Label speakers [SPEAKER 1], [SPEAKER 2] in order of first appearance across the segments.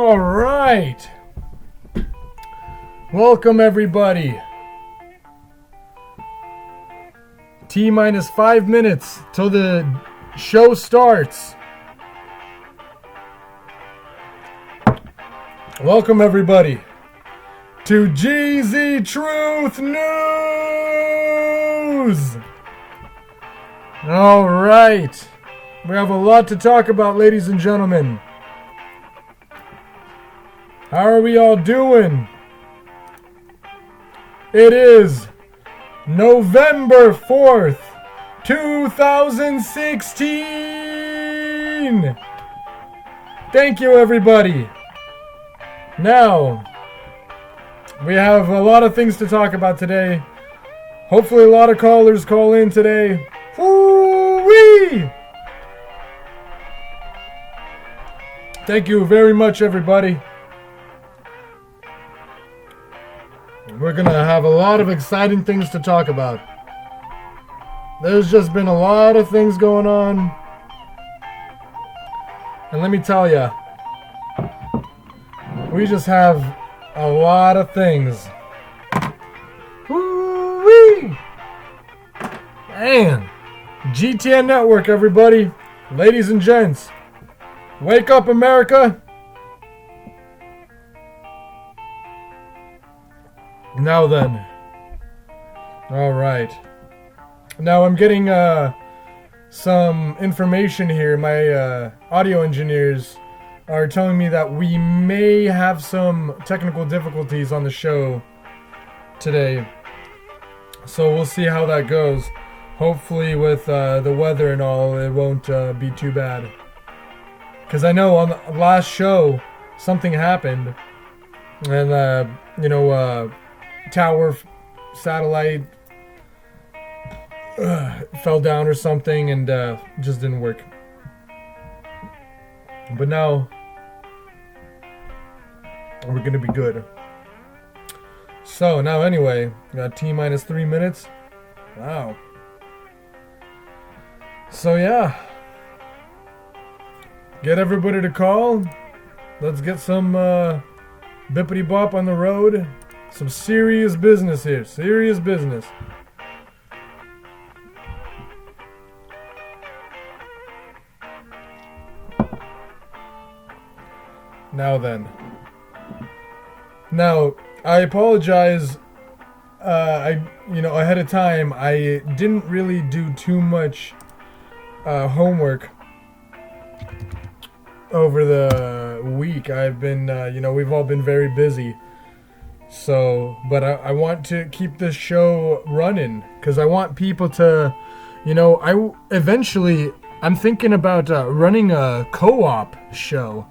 [SPEAKER 1] All right. Welcome, everybody. T-minus 5 minutes till the show starts. Welcome, everybody, to Geezy Truth News. All right. We have a lot to talk about, ladies and gentlemen. How are we all doing? It is November 4th, 2016. Thank you, everybody. Now, we have a lot of things to talk about today. Hopefully a lot of callers call in today. Woo-wee! Thank you very much, everybody. We're going to have a lot of exciting things to talk about. There's just been a lot of things going on. And let me tell you, we just have a lot of things. Woo-wee! Man, GTN Network, everybody. Ladies and gents, wake up, America. Now then. All right. Now I'm getting some information here. My audio engineers are telling me that we may have some technical difficulties on the show today. So we'll see how that goes. Hopefully with the weather and all, it won't be too bad. Because I know on the last show, something happened. And, tower satellite fell down or something and just didn't work. But now we're gonna be good. So now anyway, got T-minus 3 minutes. Wow. So yeah, get everybody to call. Let's get some bippity bop on the road. Some serious business here. Serious business. Now then. Now, I apologize. Ahead of time, I didn't really do too much homework over the week. I've been, we've all been very busy. So, but I want to keep this show running because I want people to, I'm thinking about running a co-op show.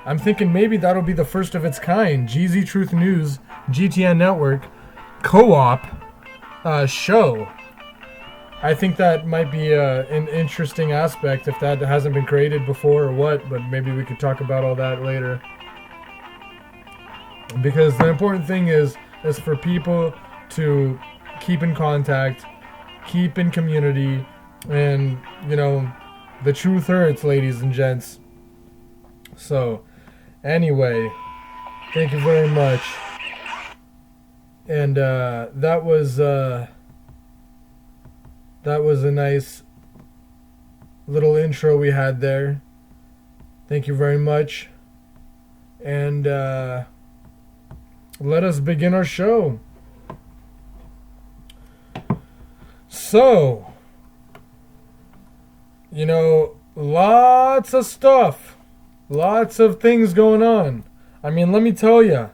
[SPEAKER 1] I'm thinking maybe that'll be the first of its kind. Geezy Truth News, GTN Network, co-op show. I think that might be an interesting aspect if that hasn't been created before or what, but maybe we could talk about all that later. Because the important thing is for people to keep in contact, keep in community, and, the truth hurts, ladies and gents. So, anyway, thank you very much. And that was a nice little intro we had there. Thank you very much. And let us begin our show. So, lots of stuff. Lots of things going on. I mean, let me tell you.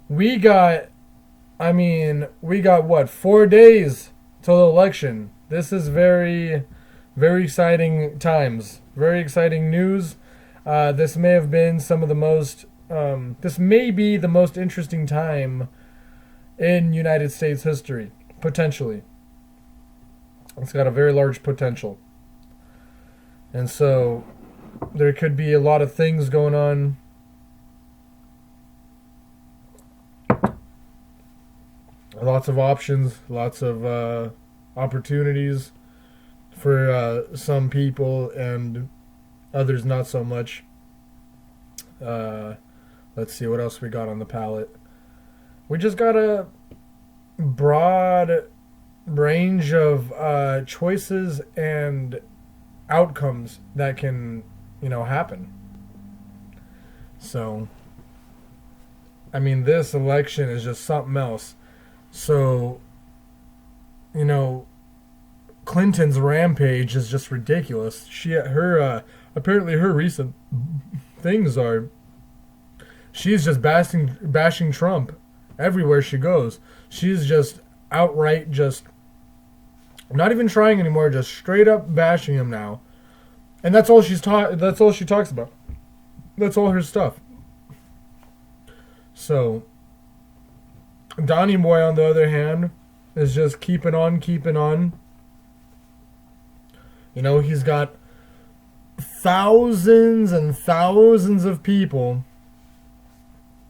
[SPEAKER 1] We got what, 4 days till the election. This is very, very exciting times. Very exciting news. This may have been this may be the most interesting time in United States history, potentially. It's got a very large potential. And so there could be a lot of things going on. Lots of options, lots of opportunities for some people and others not so much. Let's see what else we got on the palette. We just got a broad range of choices and outcomes that can, happen. So, I mean, this election is just something else. So, Clinton's rampage is just ridiculous. Apparently her recent things are, she's just bashing Trump everywhere she goes. She's just outright just not even trying anymore, just straight up bashing him now. And that's all that's all she talks about. That's all her stuff. So Donnie Boy, on the other hand, is just keeping on. He's got thousands and thousands of people,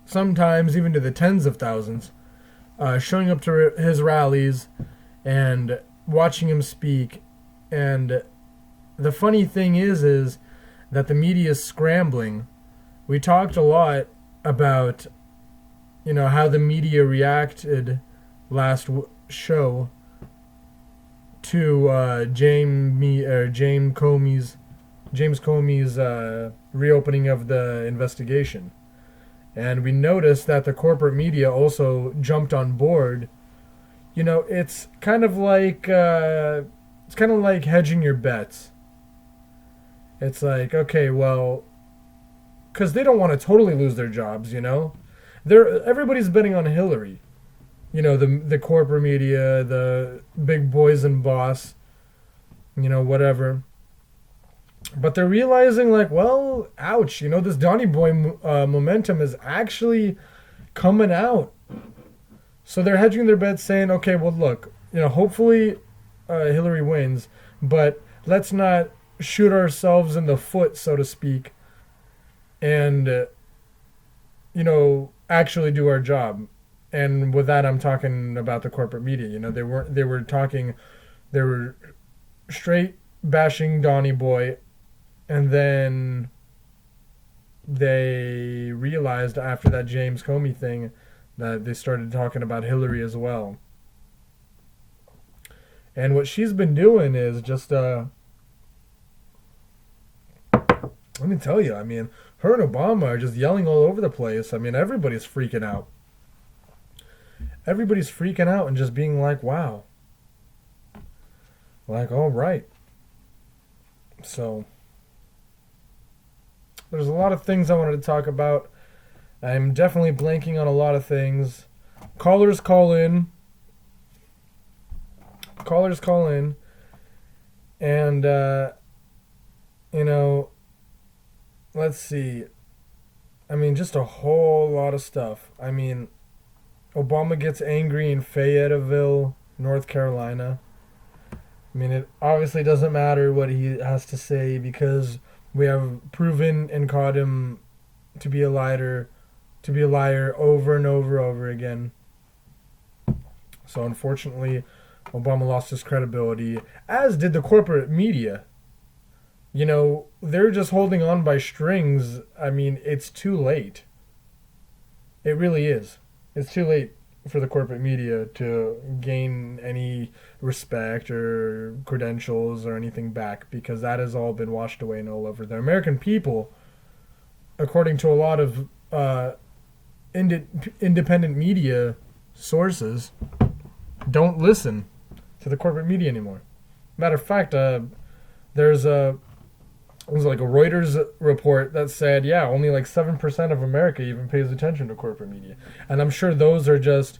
[SPEAKER 1] sometimes even to the tens of thousands, showing up to his rallies and watching him speak. And the funny thing is that the media is scrambling. We talked a lot about, how the media reacted last show to James Comey's reopening of the investigation. And we noticed that the corporate media also jumped on board. It's kind of like hedging your bets. It's like, okay, well, because they don't want to totally lose their jobs. Everybody's betting on Hillary. The corporate media, the big boys and boss, whatever. But they're realizing, like, well, ouch, this Donnie Boy momentum is actually coming out. So they're hedging their bets, saying, okay, well, look, hopefully Hillary wins, but let's not shoot ourselves in the foot, so to speak, and, actually do our job. And with that, I'm talking about the corporate media. They were straight bashing Donnie Boy, and then they realized after that James Comey thing that they started talking about Hillary as well. And what she's been doing is just, let me tell you, I mean, her and Obama are just yelling all over the place. I mean, everybody's freaking out. Everybody's freaking out and just being like, wow. Like, all right. So, there's a lot of things I wanted to talk about. I'm definitely blanking on a lot of things. Callers call in. And, let's see. I mean, just a whole lot of stuff. I mean, Obama gets angry in Fayetteville, North Carolina. I mean, it obviously doesn't matter what he has to say because we have proven and caught him to be a liar over and over again. So unfortunately, Obama lost his credibility, as did the corporate media. They're just holding on by strings. I mean, it's too late. It really is. It's too late for the corporate media to gain any respect or credentials or anything back because that has all been washed away and all over. The American people, according to a lot of independent media sources, don't listen to the corporate media anymore. Matter of fact, there's a Reuters report that said, only like 7% of America even pays attention to corporate media. And I'm sure those are just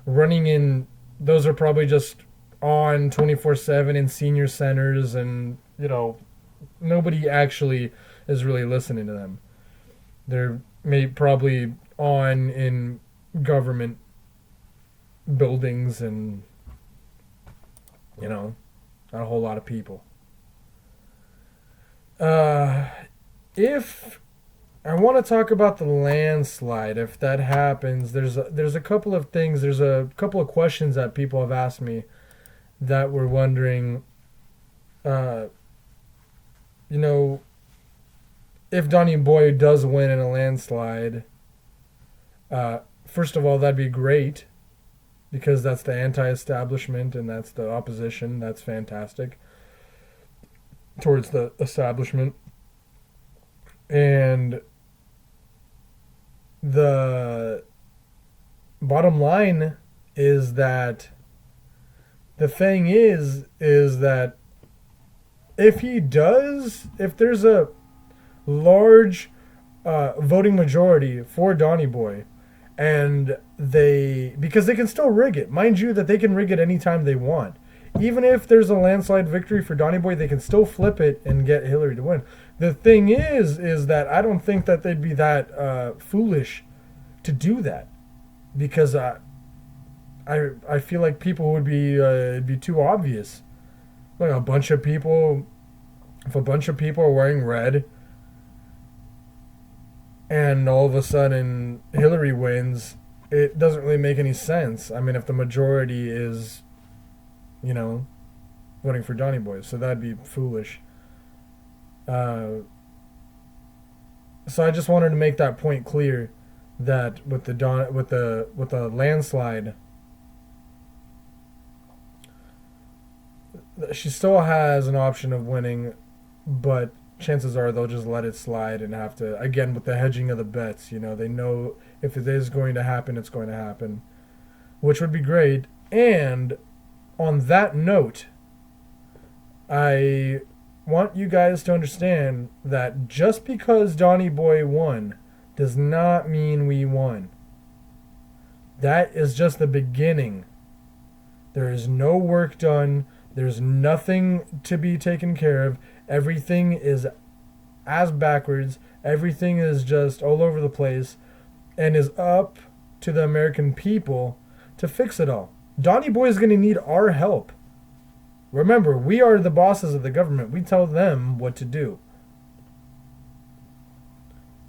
[SPEAKER 1] those are probably just on 24/7 in senior centers and, nobody actually is really listening to them. They're probably on in government buildings and, not a whole lot of people. If I want to talk about the landslide, if that happens, there's a couple of things. There's a couple of questions that people have asked me that were wondering, if Donny Boy does win in a landslide, first of all, that'd be great because that's the anti-establishment and that's the opposition. That's fantastic towards the establishment. And the bottom line is that the thing is that if there's a large voting majority for Donny Boy, and because they can still rig it, mind you that they can rig it anytime they want. Even if there's a landslide victory for Donny Boy, they can still flip it and get Hillary to win. The thing is that I don't think that they'd be that foolish to do that, because I feel like people would be it'd be too obvious. Like if a bunch of people are wearing red, and all of a sudden Hillary wins, it doesn't really make any sense. I mean, if the majority is, voting for Donny Boy, so that'd be foolish. So I just wanted to make that point clear, that with the landslide, she still has an option of winning, but chances are they'll just let it slide and have to, again, with the hedging of the bets, they know if it is going to happen, it's going to happen, which would be great. And on that note, I want you guys to understand that just because Donny Boy won does not mean we won. That is just the beginning. There is no work done. There's nothing to be taken care of. Everything is as backwards. Everything is just all over the place, and is up to the American people to fix it all. Donny Boy is going to need our help. Remember, we are the bosses of the government. We tell them what to do.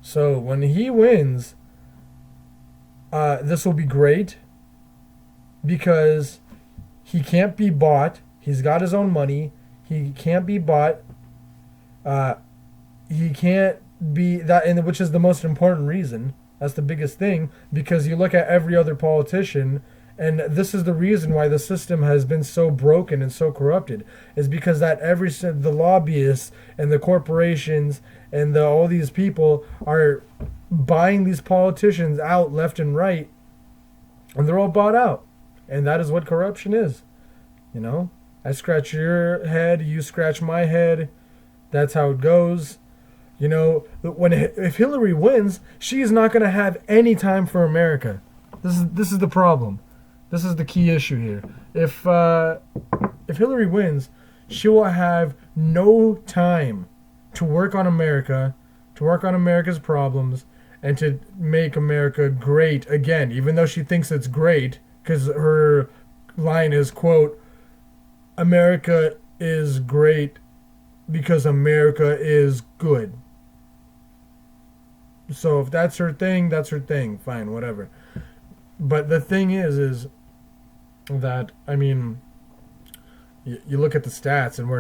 [SPEAKER 1] So when he wins, this will be great, because he can't be bought. He's got his own money. He can't be bought. He can't be that, and which is the most important reason. That's the biggest thing, because you look at every other politician, and this is the reason why the system has been so broken and so corrupted, is because that the lobbyists and the corporations and all these people are buying these politicians out left and right, and they're all bought out, and that is what corruption is. I scratch your head, you scratch my head. That's how it goes. If Hillary wins, she is not going to have any time for America. This is the problem. This is the key issue here. If Hillary wins, she will have no time to work on America, to work on America's problems, and to make America great again, even though she thinks it's great, because her line is, quote, America is great because America is good. So if that's her thing, that's her thing. Fine, whatever. But the thing is that, I mean, you look at the stats, and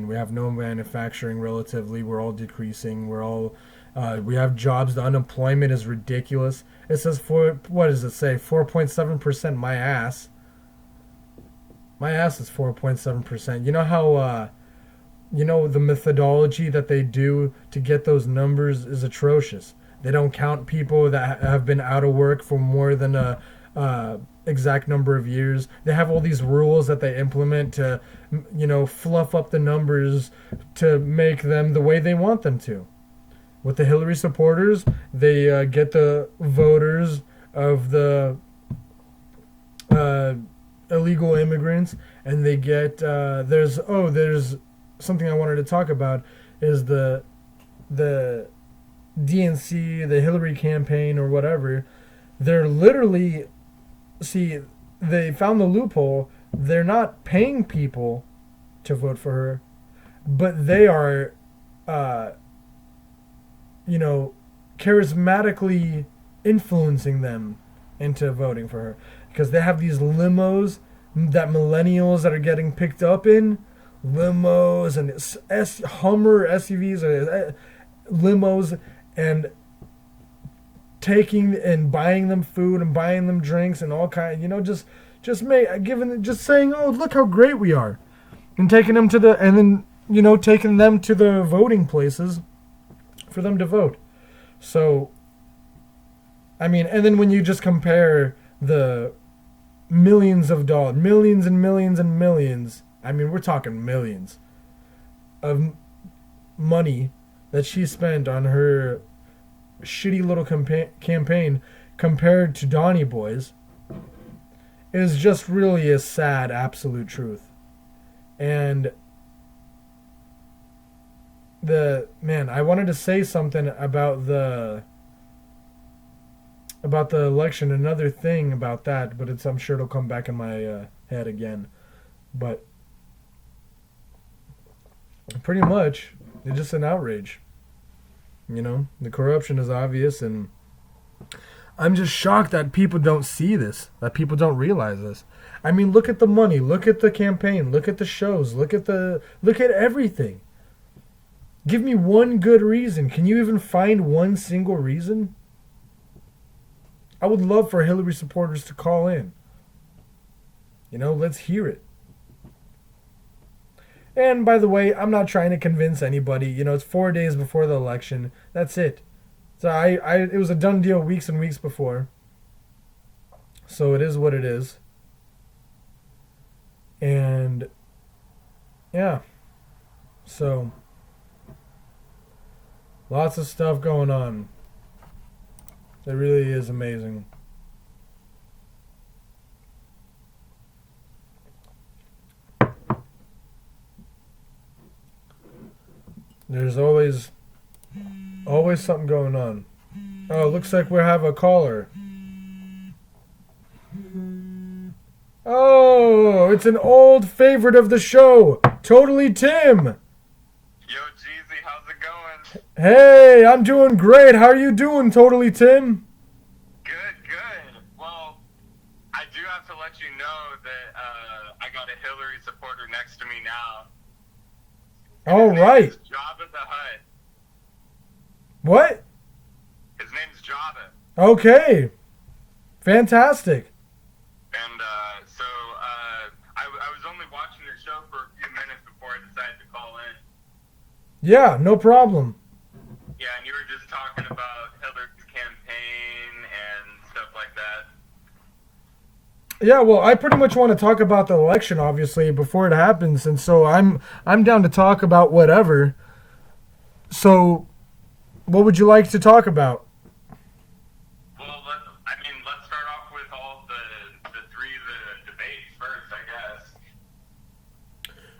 [SPEAKER 1] we have no manufacturing relatively. We're all decreasing. We have jobs. The unemployment is ridiculous. It says, what does it say? 4.7%. My ass. My ass is 4.7%. You know how, the methodology that they do to get those numbers is atrocious. They don't count people that have been out of work for more than a exact number of years. They have all these rules that they implement to, fluff up the numbers to make them the way they want them to. With the Hillary supporters, they get the voters of the illegal immigrants, and they get there's something I wanted to talk about, is the DNC, the Hillary campaign or whatever. They're literally, they found the loophole. They're not paying people to vote for her, but they are charismatically influencing them into voting for her, because they have these limos that millennials that are getting picked up in, limos and Hummer SUVs, limos and taking and buying them food and buying them drinks and all kind, just saying, oh, look how great we are, and taking them taking them to the voting places for them to vote. So, I mean, and then when you just compare the millions of dollars, millions and millions and millions, I mean, we're talking millions of money that she spent on her shitty little campaign compared to Donny Boy's, is just really a sad absolute truth. And I wanted to say something about the election, another thing about that, but I'm sure it'll come back in my head again. But pretty much, it's just an outrage. The corruption is obvious, and I'm just shocked that people don't see this, that people don't realize this. I mean, look at the money, look at the campaign, look at the shows, look at everything. Give me one good reason. Can you even find one single reason? I would love for Hillary supporters to call in. Let's hear it. And by the way, I'm not trying to convince anybody. It's 4 days before the election. That's it. So it was a done deal weeks and weeks before. So it is what it is. And yeah. So lots of stuff going on. It really is amazing. There's always something going on. Oh, looks like we have a caller. Oh, it's an old favorite of the show, Totally Tim.
[SPEAKER 2] Yo, Geezy, how's it going?
[SPEAKER 1] Hey, I'm doing great. How are you doing, Totally Tim?
[SPEAKER 2] Good. Well, I do have to let you know that I got a Hillary supporter next to me now.
[SPEAKER 1] All right.
[SPEAKER 2] His Jabba the Hutt.
[SPEAKER 1] What?
[SPEAKER 2] His name's Jabba.
[SPEAKER 1] Okay. Fantastic.
[SPEAKER 2] And so I was only watching your show for a few minutes before I decided to call in.
[SPEAKER 1] Yeah, no problem.
[SPEAKER 2] Yeah, and you were just talking about Hillary's campaign and stuff like that.
[SPEAKER 1] Yeah, well, I pretty much want to talk about the election, obviously, before it happens, and so I'm down to talk about whatever. So, what would you like to talk about?
[SPEAKER 2] Well, let's start off with all the debates first, I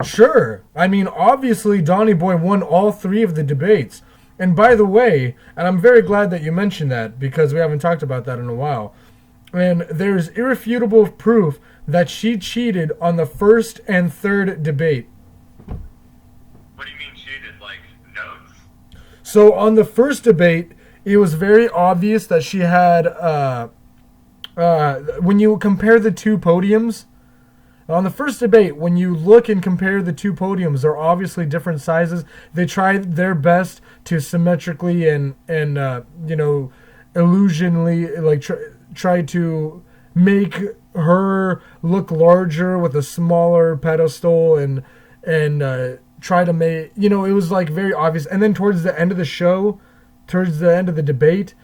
[SPEAKER 2] guess.
[SPEAKER 1] Sure. I mean, obviously, Donny Boy won all 3 of the debates. And by the way, and I'm very glad that you mentioned that, because we haven't talked about that in a while. And there's irrefutable proof that she cheated on the first and third debate.
[SPEAKER 2] What do you mean cheated? Like notes?
[SPEAKER 1] So on the first debate, it was very obvious that she had, when you compare the 2 podiums, on the first debate, when you look and compare the 2 podiums, they're obviously different sizes. They tried their best to symmetrically and illusionally, like, try to make her look larger with a smaller pedestal and try to make, it was like very obvious. And then towards the end of the show, towards the end of the debate,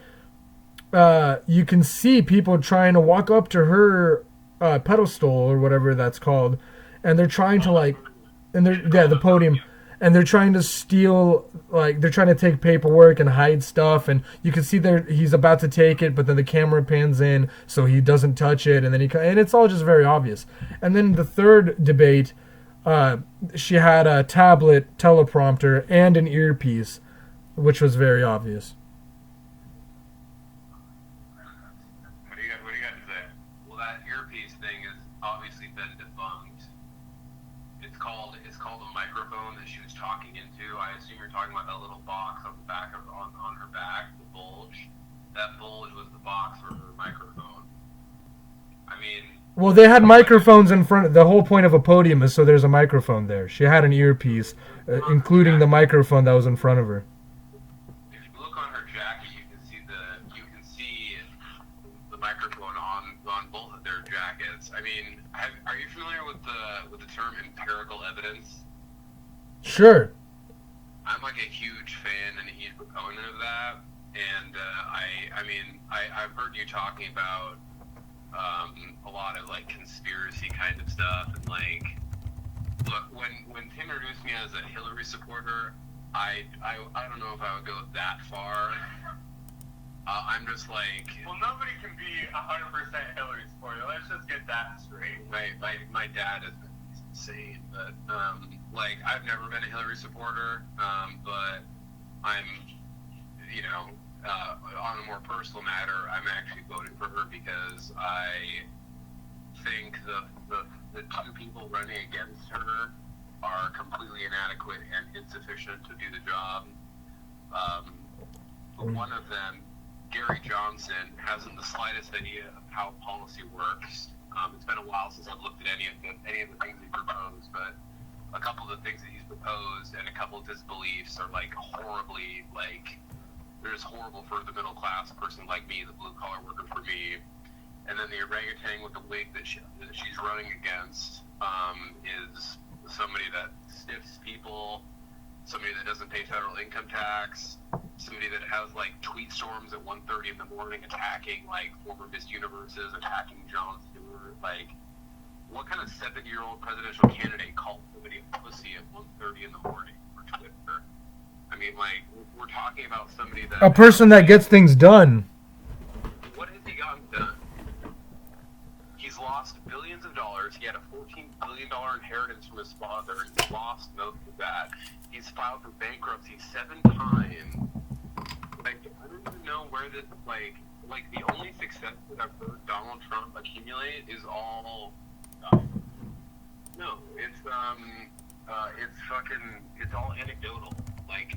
[SPEAKER 1] you can see people trying to walk up to her pedestal or whatever that's called, and they're trying to the podium, and they're trying to steal, like, they're trying to take paperwork and hide stuff, and you can see he's about to take it, but then the camera pans in so he doesn't touch it, and then and it's all just very obvious. And then the third debate, she had a tablet, teleprompter, and an earpiece, which was very obvious.
[SPEAKER 2] What do you got to say?
[SPEAKER 3] Well, that earpiece thing has obviously been debunked. It's called a microphone that she was talking into. I assume you're talking about that little box on the back on her back, the bulge. That bulge was the box for her microphone. I mean,
[SPEAKER 1] well, they had microphones in front. The whole point of a podium is so there's a microphone there. She had an earpiece, including the microphone that was in front of her.
[SPEAKER 3] empirical evidence?
[SPEAKER 1] Sure.
[SPEAKER 3] I'm like a huge fan and a huge proponent of that, and I've heard you talking about a lot of like conspiracy kind of stuff, and like, look, when Tim introduced me as a Hillary supporter, I don't know if I would go that far. I'm just like,
[SPEAKER 2] well, nobody can be 100% Hillary supporter. Let's just get that straight.
[SPEAKER 3] My dad is insane, but like I've never been a Hillary supporter, but I'm, you know, on a more personal matter, I'm actually voting for her because I think the two people running against her are completely inadequate and insufficient to do the job. One of them, Gary Johnson, hasn't the slightest idea of how policy works. It's been a while since I've looked at any of the things he proposed, but a couple of the things that he's proposed and a couple of his beliefs are like horribly, like, they're just horrible for the middle class person like me, the blue collar worker for me. And then the orangutan with the wig that she's running against is somebody that stiffs people, somebody that doesn't pay federal income tax, somebody that has like tweet storms at 1:30 in the morning attacking like former Miss Universes, attacking Jon Stewart. Like, what kind of 70-year-old presidential candidate called somebody a pussy at 1:30 in the morning for Twitter? I mean, like, we're talking about somebody that...
[SPEAKER 1] A person that gets things done.
[SPEAKER 3] What has he gotten done? He's lost billions of dollars. He had a $14 billion inheritance from his father, and he's lost most of that. He's filed for bankruptcy 7 times. Like, I don't even know where this, like the only success that I've heard Donald Trump accumulate is all... no, it's all anecdotal. Like,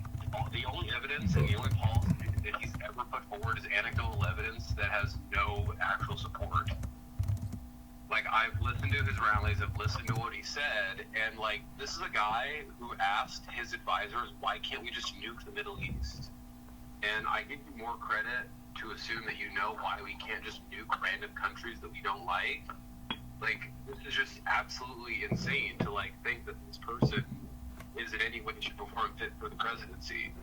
[SPEAKER 3] the only evidence and the only policy that he's ever put forward is anecdotal evidence that has no actual support. Like, I've listened to his rallies, I've listened to what he said, and, like, this is a guy who asked his advisors, why can't we just nuke the Middle East? And I give you more credit to assume that you know why we can't just nuke random countries that we don't like. Like, this is just absolutely insane to, like, think that this person is in any way, shape, or form fit for the presidency.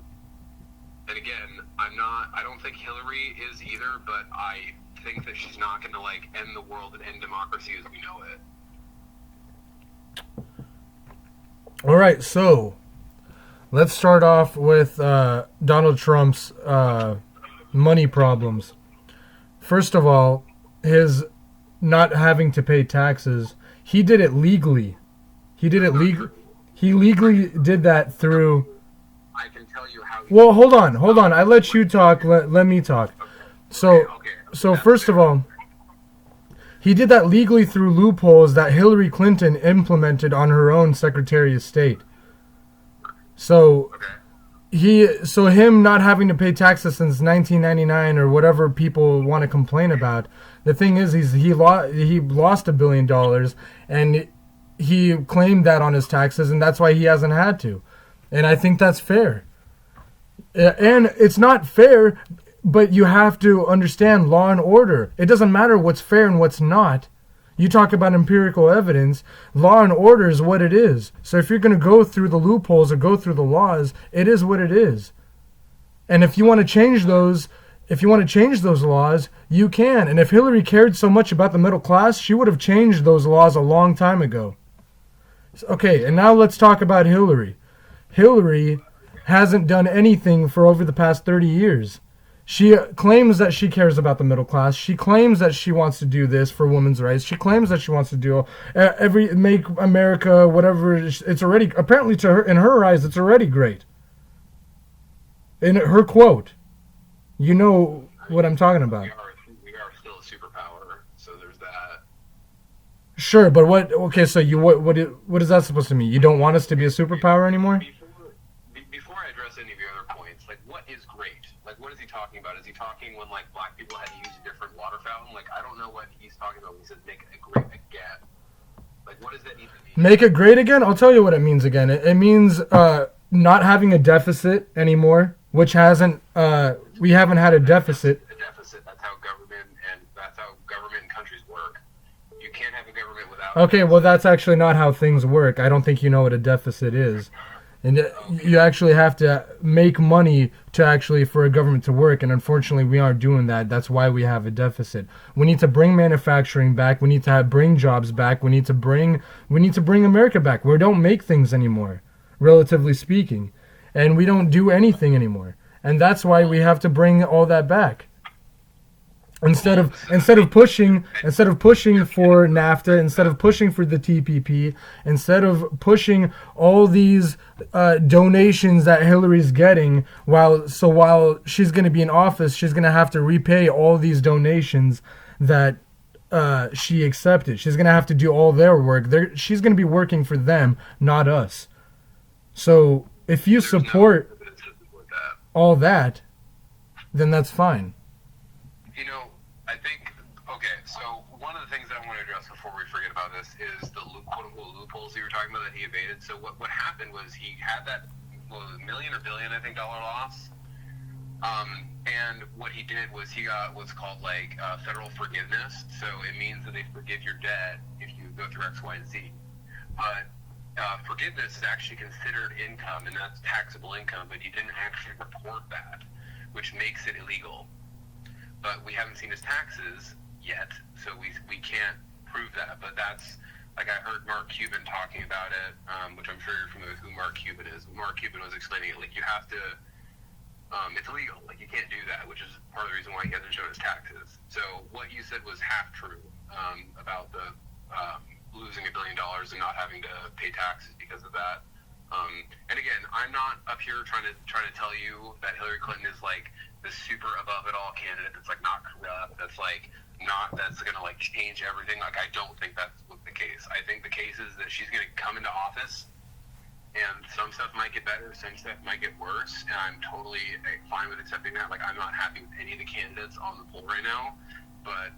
[SPEAKER 3] And again, I don't think Hillary is either, but I think that she's not going to, like, end the world and end democracy as we know it.
[SPEAKER 1] All right, so let's start off with Donald Trump's money problems. First of all, his not having to pay taxes, he did it legally. He legally did that through...
[SPEAKER 3] I can tell you how...
[SPEAKER 1] Well, hold on. I let you talk. Let me talk. So first of all, he did that legally through loopholes that Hillary Clinton implemented on her own Secretary of State. So him not having to pay taxes since 1999 or whatever people want to complain about. The thing is, he lost $1 billion, and he claimed that on his taxes, and that's why he hasn't had to. And I think that's fair. And it's not fair, but you have to understand law and order. It doesn't matter what's fair and what's not. You talk about empirical evidence. Law and order is what it is. So if you're going to go through the loopholes or go through the laws, it is what it is. And if you want to change those laws, you can. And if Hillary cared so much about the middle class, she would have changed those laws a long time ago. Okay, and now let's talk about Hillary. Hillary hasn't done anything for over the past 30 years. She claims that she cares about the middle class. She claims that she wants to do this for women's rights. She claims that she wants to do make America whatever. It's already, apparently to her, in her eyes, it's already great. In her quote, you know what I'm talking about.
[SPEAKER 3] We are still a superpower, so there's that.
[SPEAKER 1] Sure, but what? Okay, so what is that supposed to mean? You don't want us to be a superpower anymore?
[SPEAKER 3] Before I address any of your other points, like, what is great? Like, what is he talking about? Is he talking when, like, black people had to use a different water fountain? Like, I don't know what he's talking about when he says make it great again. Like, what does that even mean?
[SPEAKER 1] Make it great again? I'll tell you what it means again. It means not having a deficit anymore, which hasn't. We haven't had a deficit.
[SPEAKER 3] A deficit. That's how government and countries work. You can't have a government without
[SPEAKER 1] Okay, well, that's actually not how things work. I don't think you know what a deficit is. And you actually have to make money to actually for a government to work, and unfortunately we aren't doing that. That's why we have a deficit. We need to bring manufacturing back. We need to bring jobs back. We need to bring America back. We don't make things anymore, relatively speaking, and we don't do anything anymore. And that's why we have to bring all that back. Instead of pushing for NAFTA, instead of pushing for the TPP, instead of pushing all these donations that Hillary's getting, while she's going to be in office, she's going to have to repay all these donations that she accepted. She's going to have to do all their work. She's going to be working for them, not us. So if you support all that, then that's fine.
[SPEAKER 3] You know, I think, okay, so one of the things that I want to address before we forget about this is the quote-unquote loopholes you were talking about that he evaded. So what happened was he had that million or billion, I think, dollar loss. And what he did was he got what's called federal forgiveness. So it means that they forgive your debt if you go through X, Y, and Z. But forgiveness is actually considered income, and that's taxable income, but he didn't actually report that, which makes it illegal. But we haven't seen his taxes yet, so we can't prove that. But that's, like, I heard Mark Cuban talking about it, which I'm sure you're familiar with who Mark Cuban is. Mark Cuban was explaining it, like, you have to, it's illegal, like, you can't do that, which is part of the reason why he hasn't shown his taxes. So what you said was half true about the losing $1 billion and not having to pay taxes because of that. And again, I'm not up here trying to tell you that Hillary Clinton is like the super above it all candidate that's like not corrupt, that's gonna like change everything. Like, I don't think that's the case. I think the case is that she's gonna come into office and some stuff might get better, some stuff might get worse, and I'm totally fine with accepting that. Like, I'm not happy with any of the candidates on the poll right now, but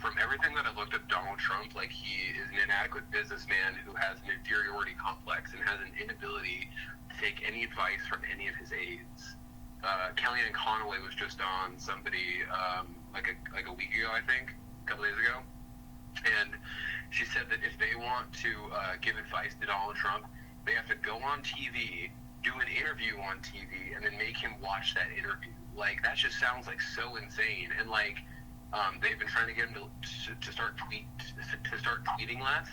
[SPEAKER 3] from everything that I looked at Donald Trump, like, he is an inadequate businessman who has an inferiority complex and has an inability to take any advice from any of his aides. Kellyanne Conway was just on somebody like a week ago, I think, a couple days ago, and she said that if they want to give advice to Donald Trump, they have to go on TV, do an interview on TV, and then make him watch that interview. Like, that just sounds like so insane. And like, they've been trying to get him to start tweeting less,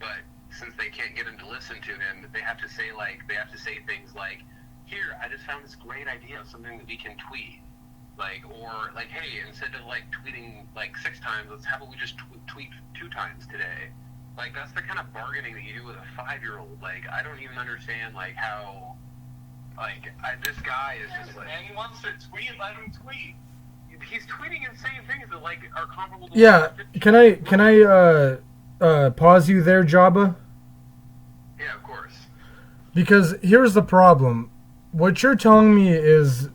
[SPEAKER 3] but since they can't get him to listen to him, they have to say things like, "Here, I just found this great idea of something that we can tweet," or "Hey, instead of like tweeting like 6 times, how about we just tweet 2 times today?" Like, that's the kind of bargaining that you do with a 5-year-old. Like, I don't even understand like how, this guy is just like,
[SPEAKER 2] and he wants to tweet, let him tweet.
[SPEAKER 3] He's tweeting and saying things that like are comparable to.
[SPEAKER 1] Yeah, can I pause you there, Jabba?
[SPEAKER 3] Yeah, of course.
[SPEAKER 1] Because here's the problem. What you're telling me is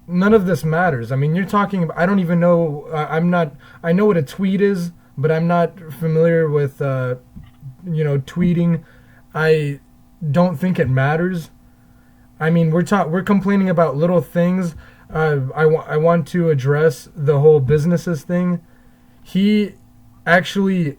[SPEAKER 1] none of this matters. I mean, you're talking about, I don't even know, I know what a tweet is, but I'm not familiar with, tweeting. I don't think it matters. I mean, we're complaining about little things. I want to address the whole businesses thing. He actually,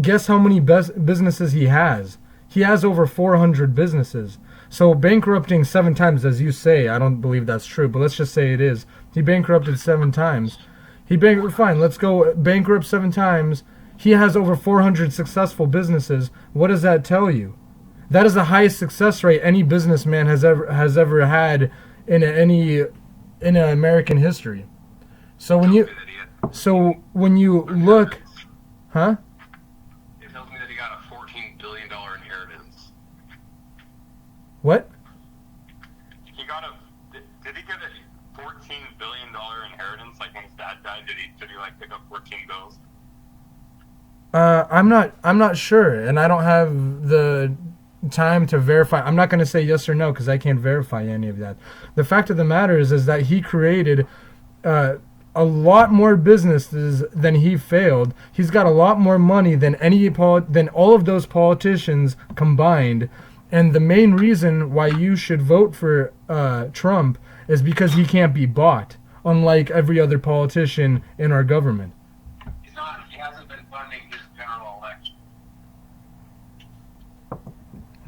[SPEAKER 1] guess how many businesses he has? He has over 400 businesses. So bankrupting 7 times, as you say, I don't believe that's true, but let's just say it is. He bankrupted 7 times. Fine, let's go bankrupt 7 times. He has over 400 successful businesses. What does that tell you? That is the highest success rate any businessman has ever had in American history. So when you look, huh?
[SPEAKER 3] It tells me that he got a $14 billion inheritance.
[SPEAKER 1] What?
[SPEAKER 2] Did he get a $14 billion inheritance? Like, when his dad died, did he like pick up 14 bills?
[SPEAKER 1] I'm not sure, and I don't have the time to verify. I'm not going to say yes or no because I can't verify any of that. The fact of the matter is that he created a lot more businesses than he failed. He's got a lot more money than all of those politicians combined. And the main reason why you should vote for Trump is because he can't be bought, unlike every other politician in our government.
[SPEAKER 3] He hasn't been funding this general election.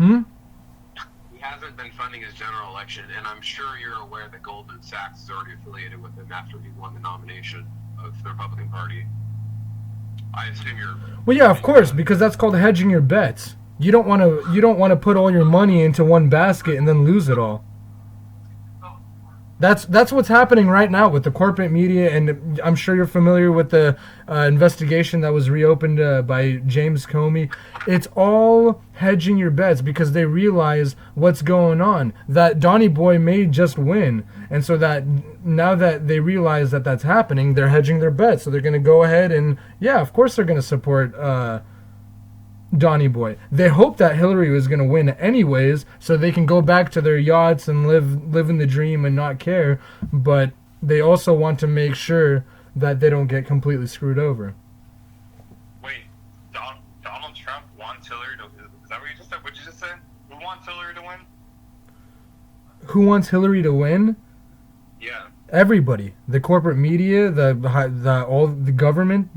[SPEAKER 3] He hasn't been funding his general election, and I'm sure you're aware that Goldman Sachs is already affiliated with him after he won the nomination of the Republican Party. I assume you're...
[SPEAKER 1] Well, yeah, of course, because that's called hedging your bets. You don't want to put all your money into one basket and then lose it all. That's what's happening right now with the corporate media, and I'm sure you're familiar with the investigation that was reopened by James Comey. It's all hedging your bets because they realize what's going on, that Donny Boy may just win, and so that now that they realize that that's happening, they're hedging their bets. So they're going to go ahead and, yeah, of course they're going to support Donny Boy. They hope that Hillary was going to win anyways, so they can go back to their yachts and live in the dream and not care. But they also want to make sure that they don't get completely screwed over.
[SPEAKER 2] Wait, Donald Trump wants Hillary to... Is that what you just said? What did you just say? Who wants Hillary to win?
[SPEAKER 1] Who wants Hillary to win?
[SPEAKER 2] Yeah.
[SPEAKER 1] Everybody, the corporate media, all the government.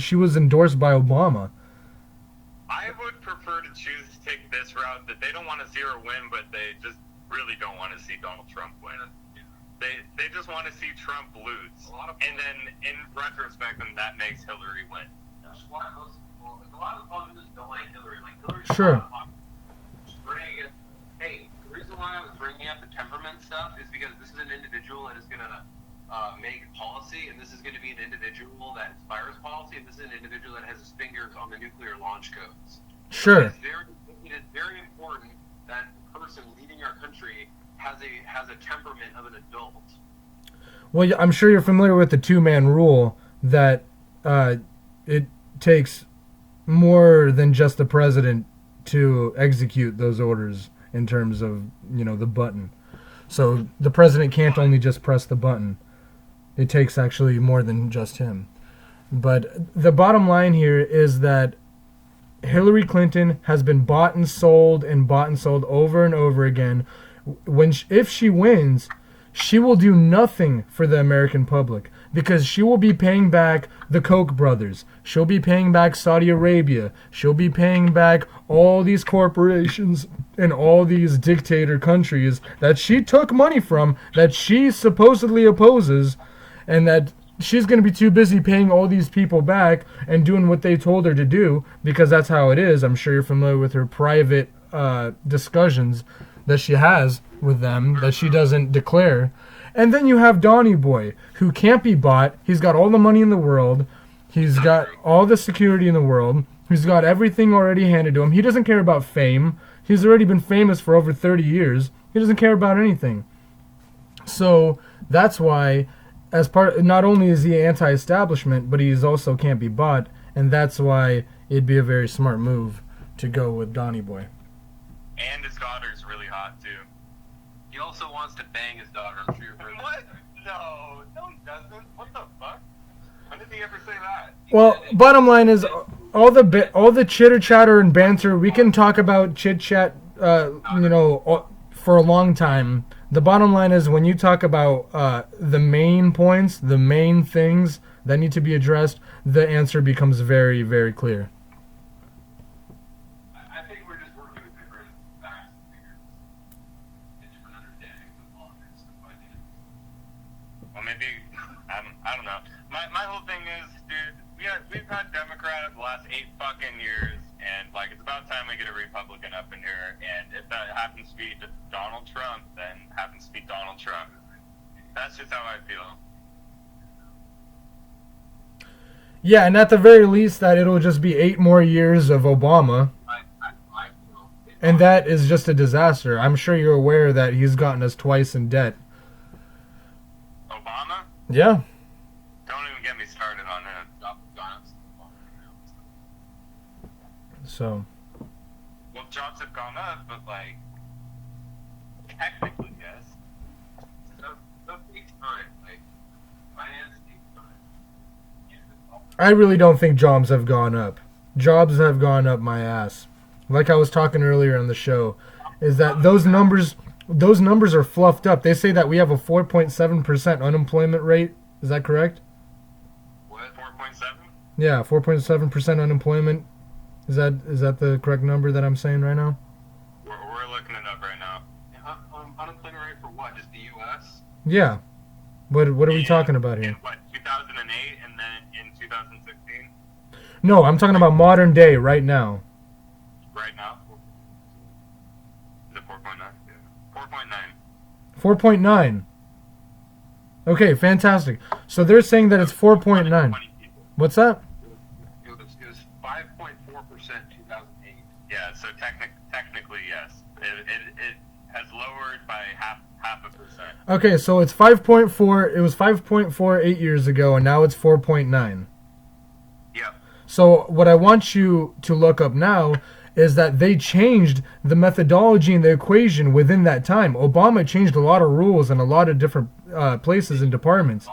[SPEAKER 1] She was endorsed by Obama.
[SPEAKER 2] I would prefer to choose to take this route, that they don't want to see her win, but they just really don't want to see Donald Trump win. They just want to see Trump lose. And then, in retrospect, then that makes Hillary win.
[SPEAKER 3] A lot of politicians don't like Hillary. Like Hillary.
[SPEAKER 1] Sure.
[SPEAKER 3] Hey, the reason why I was bringing up the temperament stuff is because this is an individual that is going to make policy, and this is going to be an individual that inspires policy, and this is an individual that has his fingers on the nuclear launch codes.
[SPEAKER 1] Sure.
[SPEAKER 3] It is very important that the person leading our country has a temperament of an adult.
[SPEAKER 1] Well, I'm sure you're familiar with the two-man rule, that it takes more than just the president to execute those orders in terms of, the button. So the president can't only just press the button. It takes actually more than just him. But the bottom line here is that Hillary Clinton has been bought and sold over and over again. If she wins, she will do nothing for the American public because she will be paying back the Koch brothers. She'll be paying back Saudi Arabia. She'll be paying back all these corporations and all these dictator countries that she took money from, that she supposedly opposes, and that she's going to be too busy paying all these people back and doing what they told her to do, because that's how it is. I'm sure you're familiar with her private discussions that she has with them that she doesn't declare. And then you have Donny Boy, who can't be bought. He's got all the money in the world. He's got all the security in the world. He's got everything already handed to him. He doesn't care about fame. He's already been famous for over 30 years. He doesn't care about anything. So that's why, not only is he anti-establishment, but he's also can't be bought, and that's why it'd be a very smart move to go with Donny Boy.
[SPEAKER 2] And his daughter's really hot, too.
[SPEAKER 3] He also wants to bang his daughter. I'm sure you've heard that.
[SPEAKER 2] What? No, he doesn't. What the fuck? When did he ever say that?
[SPEAKER 1] Well, bottom line is, all the chitter chatter and banter, we can talk about chit chat, for a long time. The bottom line is, when you talk about the main points, the main things that need to be addressed, the answer becomes very, very clear.
[SPEAKER 3] I think we're just working with different facts and figures and different understandings of politics and finance.
[SPEAKER 2] Well, maybe, I don't know. My whole thing is, dude, we've had Democrat the last 8 fucking years, and, it's about time we get a Republican up in here, and if that happens to be Donald Trump, then happens to be Donald Trump. That's just how I feel.
[SPEAKER 1] Yeah, and at the very least, that it'll just be 8 more years of Obama. And that is just a disaster. I'm sure you're aware that he's gotten us twice in debt.
[SPEAKER 2] Obama?
[SPEAKER 1] Yeah.
[SPEAKER 2] Don't even get me started on him.
[SPEAKER 1] So.
[SPEAKER 2] Well, jobs have gone up, but, technically, yes.
[SPEAKER 3] Stuff takes time. Finance takes time.
[SPEAKER 1] I really don't think jobs have gone up. Jobs have gone up my ass. Like I was talking earlier on the show, is that those numbers are fluffed up. They say that we have a 4.7% unemployment rate. Is that correct?
[SPEAKER 2] What, 4.7?
[SPEAKER 1] Yeah, 4.7% unemployment Is that the correct number that I'm saying right now?
[SPEAKER 2] We're looking it up right now.
[SPEAKER 3] Unemployment rate for what? Just the U.S.?
[SPEAKER 1] Yeah. What are we talking about
[SPEAKER 2] In
[SPEAKER 1] here?
[SPEAKER 2] what, 2008 and then in 2016?
[SPEAKER 1] No, I'm talking about modern day right now.
[SPEAKER 2] Right now? Is it 4.9? Yeah. 4.9.
[SPEAKER 1] 4.9. Okay, fantastic. So they're saying that it's 4.9.
[SPEAKER 2] 20 people.
[SPEAKER 1] What's that?
[SPEAKER 3] It was 5.4% 2008.
[SPEAKER 2] Yeah, so technically, yes. It has lowered by half a percent.
[SPEAKER 1] Okay, so it's 5.4. It was 5.4 8 years ago, and now it's 4.9.
[SPEAKER 2] Yep.
[SPEAKER 1] So what I want you to look up now is that they changed the methodology and the equation within that time. Obama changed a lot of rules in a lot of different places and departments.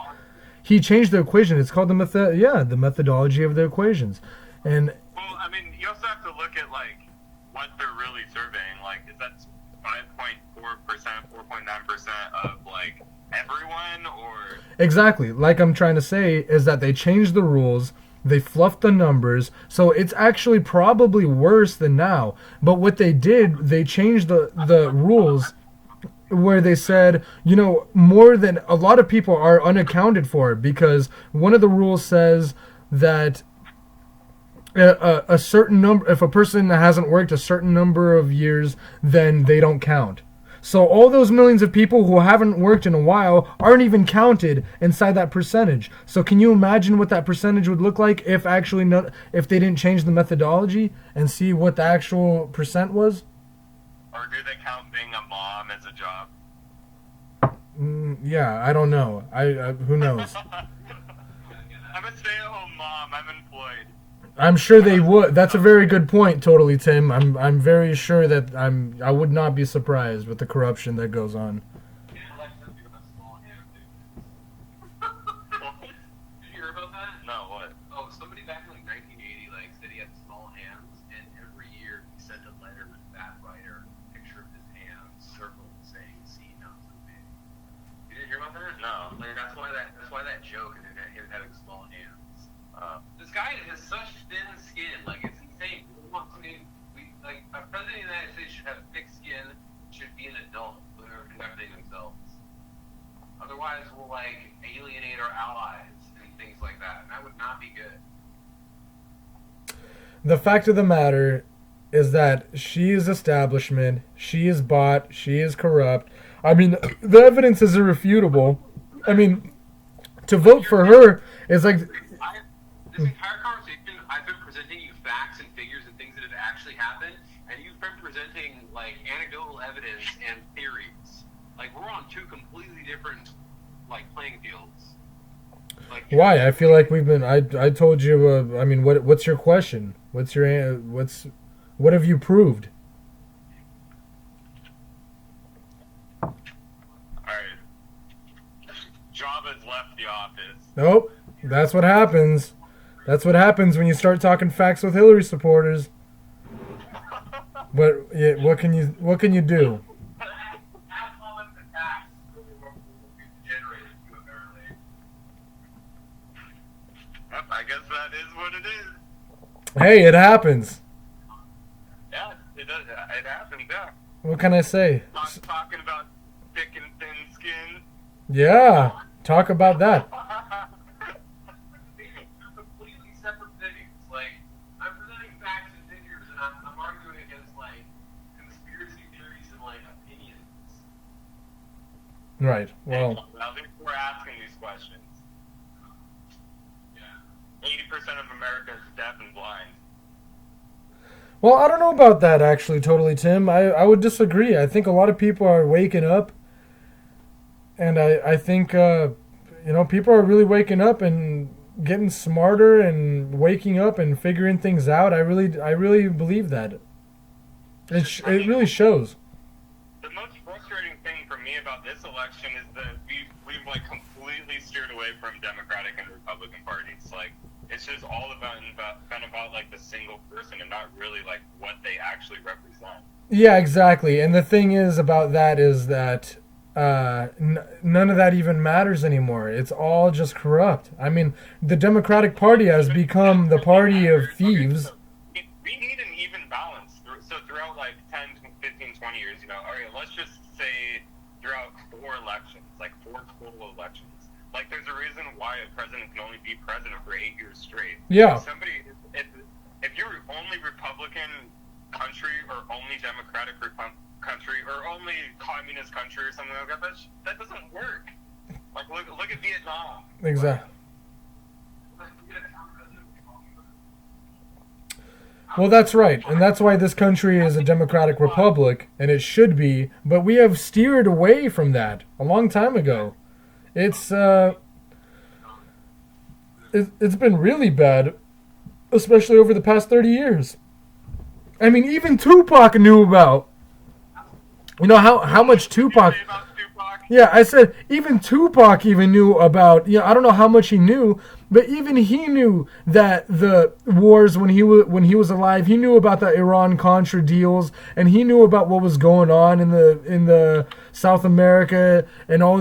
[SPEAKER 1] He changed the equation. It's called the methodology of the equations. And
[SPEAKER 2] Well, I mean, you also have to look at, like, what they're really surveying. Like, is that 5.4%, 4.9% of, like, everyone, or...
[SPEAKER 1] exactly, like I'm trying to say, is that they changed the rules, they fluffed the numbers, so it's actually probably worse than now. But what they did, they changed the rules where they said, more than a lot of people are unaccounted for, because one of the rules says that a certain number, if a person hasn't worked a certain number of years, then they don't count. So all those millions of people who haven't worked in a while aren't even counted inside that percentage. So can you imagine what that percentage would look like if if they didn't change the methodology and see what the actual percent was?
[SPEAKER 2] Or do they count being a mom as a job?
[SPEAKER 1] Yeah, I don't know. Who knows?
[SPEAKER 2] I'm a stay-at-home mom. I'm employed.
[SPEAKER 1] I'm sure they would. That's a very good point, totally, Tim. I'm very sure that I would not be surprised with the corruption that goes on.
[SPEAKER 3] Did you hear about that?
[SPEAKER 2] No, what?
[SPEAKER 3] Oh, somebody back in like 1980 said he had small hands, and every year he sent a letter with that writer, picture of his hands, circled, saying, "See, not so big." You didn't hear about that?
[SPEAKER 2] No.
[SPEAKER 3] Like that's why that joke is him having small hands. This guy has such thin skin, like it's insane. A president of the United States should have thick skin, should be an adult when they're conducting themselves. Otherwise, we'll alienate our allies and things like that, and that would not be good.
[SPEAKER 1] The fact of the matter is that she is establishment, she is bought, she is corrupt. I mean, the evidence is irrefutable. I mean, to vote for her is like...
[SPEAKER 3] This entire conversation, I've been presenting you facts and figures and things that have actually happened, and you've been presenting anecdotal evidence and theories. We're on two completely different playing fields.
[SPEAKER 1] Why? I feel like we've been. I told you. I mean, what's your question? What have you proved?
[SPEAKER 2] Alright. Java's left the office.
[SPEAKER 1] Nope. That's what happens. That's what happens when you start talking facts with Hillary supporters. But what can you do?
[SPEAKER 2] I guess that is what it is.
[SPEAKER 1] Hey, it happens.
[SPEAKER 2] Yeah, it does. It happens, yeah.
[SPEAKER 1] What can I say?
[SPEAKER 2] Talking about thick and thin skin.
[SPEAKER 1] Yeah, talk about that.
[SPEAKER 3] Completely separate things. I'm presenting facts and figures, and I'm arguing against conspiracy theories and opinions.
[SPEAKER 1] Right. Well,
[SPEAKER 2] At least we're asking these questions. Yeah. 80% of America is deaf and blind.
[SPEAKER 1] well, I don't know about that actually. Totally, Tim. I would disagree. I think a lot of people are waking up, and I think people are really waking up and getting smarter and waking up and figuring things out. I really believe that. It really shows.
[SPEAKER 2] The most frustrating thing for me about this election is that we've completely steered away from Democratic and Republican parties. It's just all about the single person and not really what they actually represent.
[SPEAKER 1] Yeah, exactly. And the thing is about that is that none of that even matters anymore. It's all just corrupt. I mean, the Democratic Party has become the party of thieves.
[SPEAKER 2] We need 20 years, all right, let's just say throughout 4 elections, like 4 total elections. Like, there's a reason why a president can only be president for 8 years straight.
[SPEAKER 1] Yeah.
[SPEAKER 2] If you're only Republican country or only Democratic country or only communist country or something like that, that doesn't work. Like, look at Vietnam.
[SPEAKER 1] Exactly. Well, that's right, and that's why this country is a democratic republic, and it should be, but we have steered away from that a long time ago. It's been really bad, especially over the past 30 years. I mean, even Tupac knew about, how much Tupac... Yeah, I said even Tupac even knew about, I don't know how much he knew, but even he knew that the wars when he was alive, he knew about the Iran-Contra deals, and he knew about what was going on in the South America and all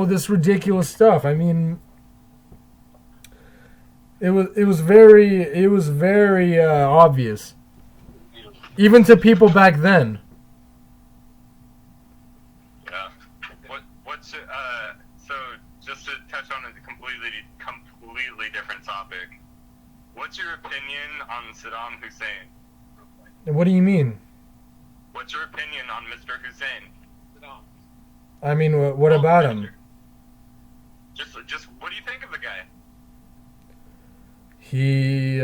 [SPEAKER 1] this ridiculous stuff. I mean, it was very obvious, even to people back then.
[SPEAKER 2] So just to touch on a completely different topic, what's your opinion on Saddam Hussein?
[SPEAKER 1] What do you mean?
[SPEAKER 2] What's your opinion on Mr. Hussein?
[SPEAKER 1] I mean, what about him?
[SPEAKER 2] Just what do you think of the guy?
[SPEAKER 1] He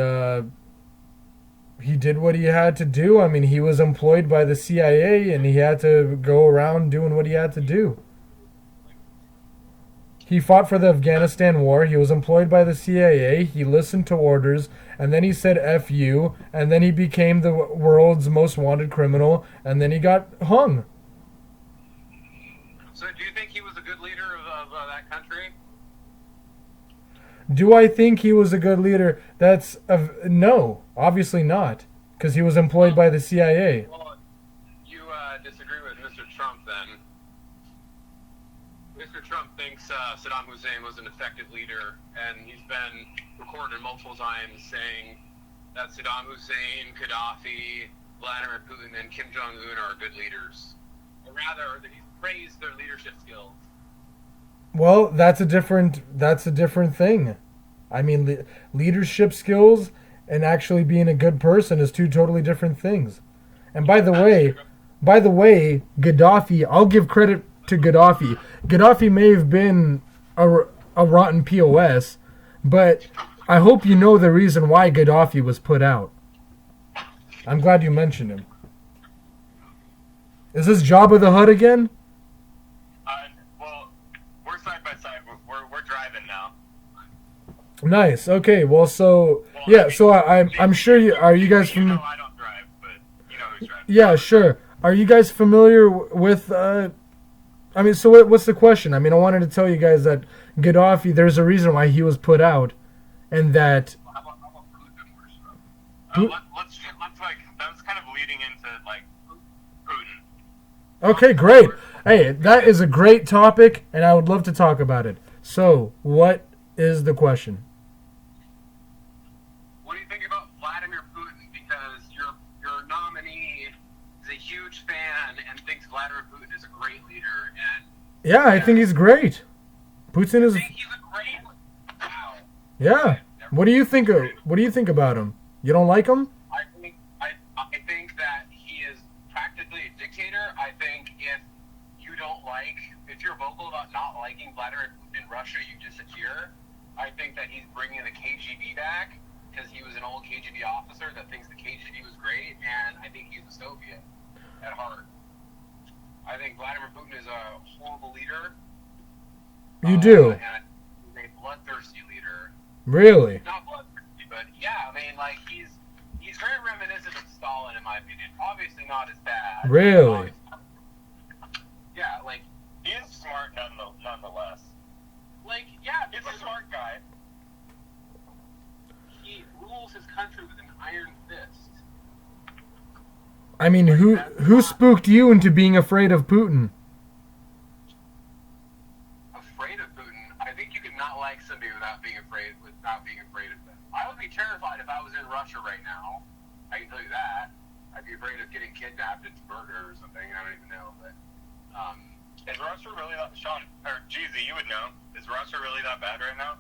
[SPEAKER 1] did what he had to do. I mean, he was employed by the CIA, and he had to go around doing what he had to do. He fought for the Afghanistan war. He was employed by the CIA. He listened to orders, and then he said F you, and then he became the world's most wanted criminal, and then he got hung.
[SPEAKER 3] So do you think he was a good leader of that country?
[SPEAKER 1] Do I think he was a good leader? No, obviously not, because he was employed by the CIA.
[SPEAKER 3] Well, you disagree with Mr. Trump then. Mr. Trump thinks Saddam Hussein was an effective leader, and he's been recorded multiple times saying that Saddam Hussein, Gaddafi, Vladimir Putin, and Kim Jong-un are good leaders. Or rather, that he's praised their leadership skills.
[SPEAKER 1] Well, that's a different thing. I mean, leadership skills and actually being a good person is 2 totally different things. And by the way, Gaddafi, I'll give credit to Gaddafi. Gaddafi may have been a rotten POS, but I hope you know the reason why Gaddafi was put out. I'm glad you mentioned him. Is this Jabba the Hutt again?
[SPEAKER 2] Well, we're side by side. We're driving now.
[SPEAKER 1] Nice. Okay. Well, so yeah. So I'm sure you are. You guys familiar?
[SPEAKER 2] I don't drive, but you know who's driving.
[SPEAKER 1] Yeah, sure. Are you guys familiar with? I mean, so what's the question? I mean, I wanted to tell you guys that Gaddafi. There's a reason why he was put out, and that.
[SPEAKER 2] How about let's like that was kind of leading into like Putin.
[SPEAKER 1] Okay, great. Hey, that is a great topic, and I would love to talk about it. So, what is the question?
[SPEAKER 3] What do you think about Vladimir Putin? Because your nominee is a huge fan and thinks Vladimir Putin is a great leader. And
[SPEAKER 1] yeah, I think he's great. Putin is.
[SPEAKER 3] I think he's a great. Wow.
[SPEAKER 1] Yeah. What do you think? What do you think about him? You don't like him?
[SPEAKER 3] I think that he is practically a dictator. I think if you're vocal about not liking Vladimir Putin in Russia, you disappear. I think that he's bringing the KGB back because he was an old KGB officer that thinks the KGB was great, and I think he's a Soviet at heart. I think Vladimir Putin is a horrible leader.
[SPEAKER 1] You do?
[SPEAKER 3] And he's a bloodthirsty leader.
[SPEAKER 1] Really?
[SPEAKER 3] Not bloodthirsty, but yeah, I mean, like, he's very reminiscent of Stalin, in my opinion. Obviously not as bad.
[SPEAKER 1] Really?
[SPEAKER 3] Yeah, like,
[SPEAKER 2] He is smart nonetheless.
[SPEAKER 3] like, yeah,
[SPEAKER 2] He's a smart guy.
[SPEAKER 3] he rules his country with an iron fist.
[SPEAKER 1] I mean, who spooked you into being afraid of Putin?
[SPEAKER 3] Afraid of Putin? I think you can not like somebody without being afraid of them. I would be terrified if I was in Russia right now. I can tell you that. I'd be afraid of getting kidnapped and murdered or something.
[SPEAKER 2] Sean, or Geezy, you would know. Is Russia really that bad right now?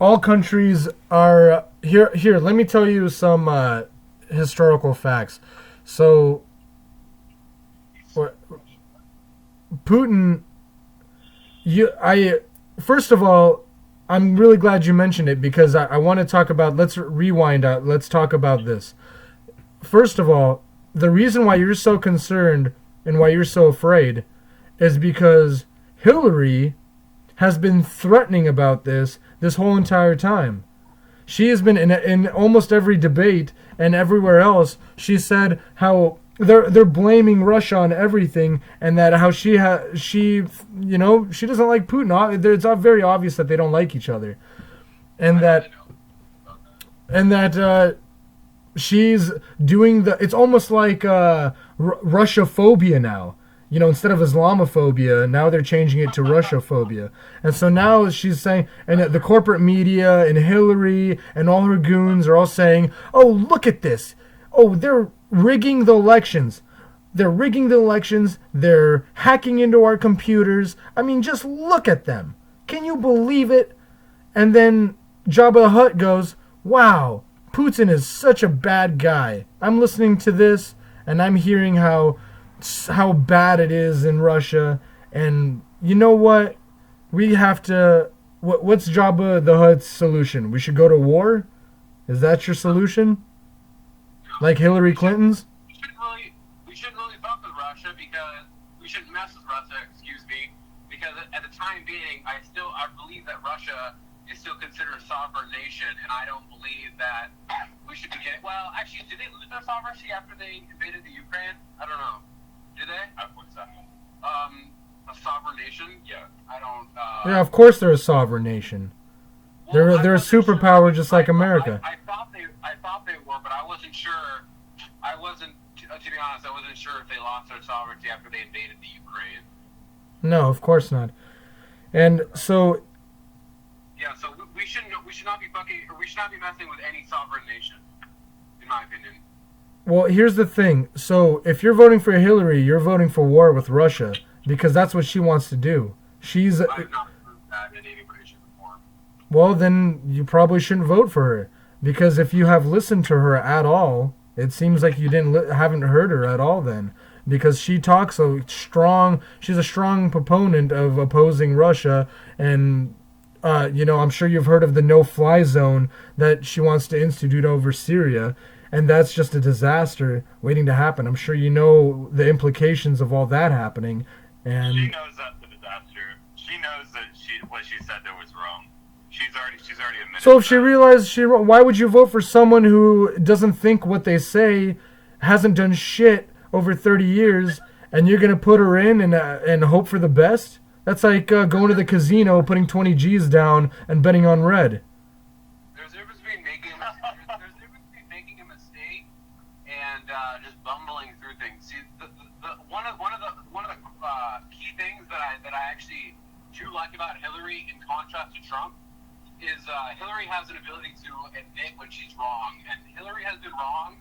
[SPEAKER 1] All countries are here. Here, let me tell you some historical facts. So, Putin, first of all, I'm really glad you mentioned it because I want to talk about. Let's rewind. Let's talk about this. First of all, the reason why you're so concerned and why you're so afraid is because Hillary has been threatening about this whole entire time. She has been in almost every debate and everywhere else. She said how they're blaming Russia on everything, and that how she doesn't like Putin. It's very obvious that they don't like each other, and that she's doing it's almost like Russia-phobia now. Instead of Islamophobia, now they're changing it to Russia-phobia. And so now she's saying, and the corporate media and Hillary and all her goons are all saying, oh, look at this. Oh, they're rigging the elections. They're rigging the elections. They're hacking into our computers. I mean, just look at them. Can you believe it? And then Jabba the Hutt goes, wow, Putin is such a bad guy. I'm listening to this, and I'm hearing how bad it is in Russia, and you know what? We have to. What's Jabba the Hutt's solution? We should go to war? Is that your solution? Like Hillary Clinton's?
[SPEAKER 3] We shouldn't really fuck with Russia because we shouldn't mess with Russia. Excuse me, because at the time being, I believe that Russia is still considered a sovereign nation, and I don't believe that we should be getting. Well, actually, did they lose their sovereignty after they invaded the Ukraine? I don't know. Did they?
[SPEAKER 2] I think so.
[SPEAKER 3] A sovereign nation? Yeah. I don't.
[SPEAKER 1] Yeah, of course they're a sovereign nation.
[SPEAKER 3] Well,
[SPEAKER 1] they're a superpower just like America.
[SPEAKER 3] I thought they were, but I wasn't sure. To be honest, I wasn't sure if they lost their sovereignty after they invaded the Ukraine.
[SPEAKER 1] No, of course not. And so.
[SPEAKER 3] Yeah, so we should not be messing with any sovereign nation, in my opinion.
[SPEAKER 1] Well, here's the thing. So, if you're voting for Hillary, you're voting for war with Russia because that's what she wants to do. I've
[SPEAKER 3] not proved that in any way, shape, or form.
[SPEAKER 1] Well, then you probably shouldn't vote for her because if you have listened to her at all, it seems like you haven't heard her at all then because she talks so strong. She's a strong proponent of opposing Russia and I'm sure you've heard of the no-fly zone that she wants to institute over Syria. And that's just a disaster waiting to happen. I'm sure you know the implications of all that happening. And
[SPEAKER 2] she knows that's a disaster. She knows that what she said there was wrong. She's already admitted.
[SPEAKER 1] So if she realized why would you vote for someone who doesn't think what they say, hasn't done shit over 30 years, and you're gonna put her in and hope for the best? That's like going to the casino, putting 20 G's down, and betting on red.
[SPEAKER 3] There's a difference between making a mistake and just bumbling through things. See, one of the key things that I actually do like about Hillary, in contrast to Trump, is Hillary has an ability to admit when she's wrong, and Hillary has been wrong,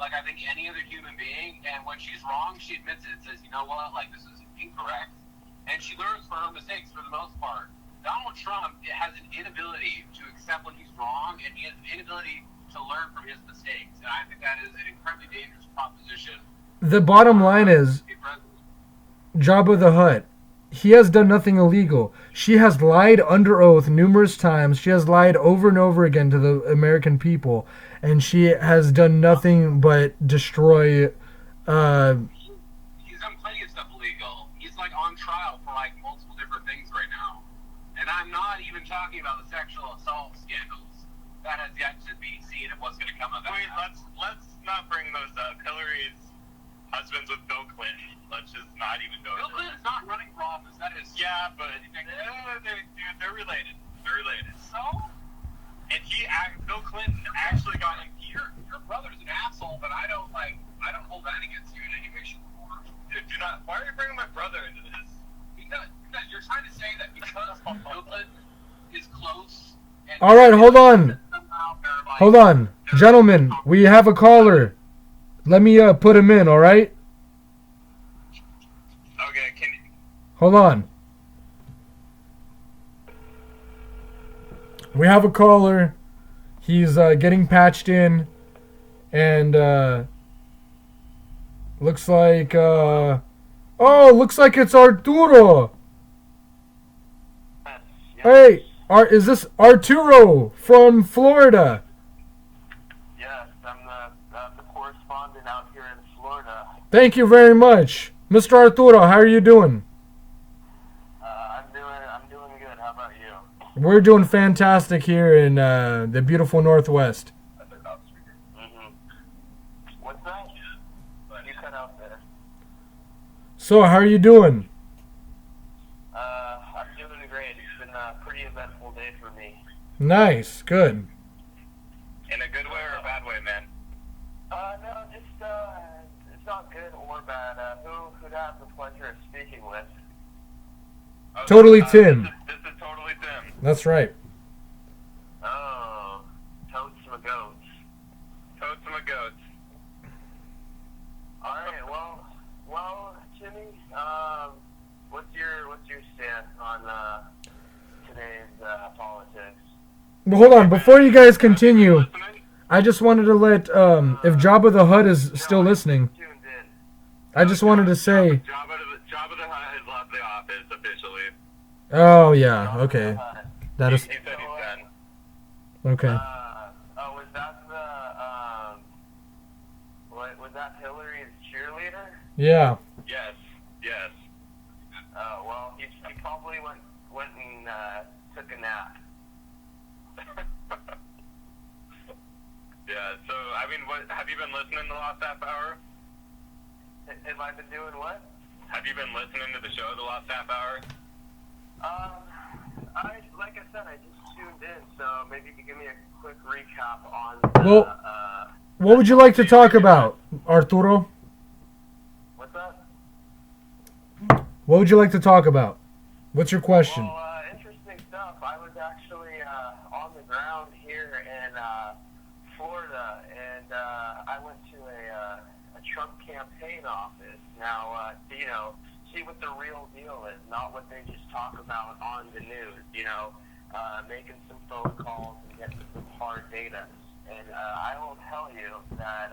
[SPEAKER 3] like I think any other human being. And when she's wrong, she admits it. Says, you know what, like this is incorrect. And she learns from her mistakes for the most part. Donald Trump has an inability to accept when he's wrong, and he has an inability to learn from his mistakes. And I think that is an incredibly dangerous proposition.
[SPEAKER 1] The bottom line is, Jabba the Hutt, he has done nothing illegal. She has lied under oath numerous times. She has lied over and over again to the American people. And she has done nothing but destroy...
[SPEAKER 3] He's done plenty of stuff illegal. He's like on trial for like multiple different things right now. And I'm not even talking about the sexual assault scandals. That has yet to be seen of what's going to come of that.
[SPEAKER 2] Wait, let's not bring those up. Hillary's husband's with Bill Clinton. Let's just not even go.
[SPEAKER 3] Bill Clinton's not running for office. That is.
[SPEAKER 2] Yeah, but they're related. They're related.
[SPEAKER 3] So.
[SPEAKER 2] And Bill Clinton actually got him.
[SPEAKER 3] Your brother's an asshole, but I don't hold that against you in any way, shape, or form.
[SPEAKER 2] Do not. Why are you bringing my brother into this?
[SPEAKER 3] Because you're trying to say that because Bill Clinton is close. And
[SPEAKER 1] all right, hold on. Hold on. Gentlemen, we have a caller. Let me put him in, all right?
[SPEAKER 2] Okay,
[SPEAKER 1] Hold on. We have a caller. He's getting patched in. And looks like... looks like it's Arturo.
[SPEAKER 4] Yes.
[SPEAKER 1] Hey, is this Arturo from Florida?
[SPEAKER 4] Yes, I'm the correspondent out here in Florida.
[SPEAKER 1] Thank you very much. Mr. Arturo, how are you doing?
[SPEAKER 4] I'm doing good. How about you?
[SPEAKER 1] We're doing fantastic here in the beautiful Northwest.
[SPEAKER 4] Mm-hmm. What's that? You cut out there.
[SPEAKER 1] So, how are you doing?
[SPEAKER 4] I'm doing great. It's been a pretty eventful day for me.
[SPEAKER 1] Nice, good.
[SPEAKER 2] In a good way or a bad way, man?
[SPEAKER 4] No, just it's not good or bad. Who'd have the pleasure of speaking with?
[SPEAKER 2] Oh,
[SPEAKER 1] Totally Tim.
[SPEAKER 2] This is totally Tim.
[SPEAKER 1] That's right.
[SPEAKER 4] Oh, totes my goats.
[SPEAKER 2] Totes my goats.
[SPEAKER 4] All right, well, Jimmy, what's your stand on today's politics?
[SPEAKER 1] Well, hold on. Before you guys continue, I just wanted to let, if Jabba the Hutt is still listening,
[SPEAKER 4] Tuned in.
[SPEAKER 1] I just wanted to say...
[SPEAKER 2] Jabba the Hutt has left the office officially.
[SPEAKER 1] Oh, yeah, okay. That is...
[SPEAKER 2] He said he's done.
[SPEAKER 1] Okay.
[SPEAKER 4] Was that was that Hillary's cheerleader?
[SPEAKER 1] Yeah.
[SPEAKER 2] Yes.
[SPEAKER 4] Well, he probably went and took a nap.
[SPEAKER 2] Yeah, so, I mean, what have you been listening the last half hour?
[SPEAKER 4] Have I been doing what?
[SPEAKER 2] Have you been listening to the show the last half hour?
[SPEAKER 4] Like I said, I just tuned in, so maybe you could give me a quick recap on
[SPEAKER 1] Well, what would you like to talk about, Arturo?
[SPEAKER 4] what's that?
[SPEAKER 1] What would you like to talk about? What's your question?
[SPEAKER 4] Well, interesting stuff. I was actually on the ground here in Florida, and I went to a Trump campaign office. Now, see what the real deal is, not what they just talk about on the news. Making some phone calls and getting some hard data. And I will tell you that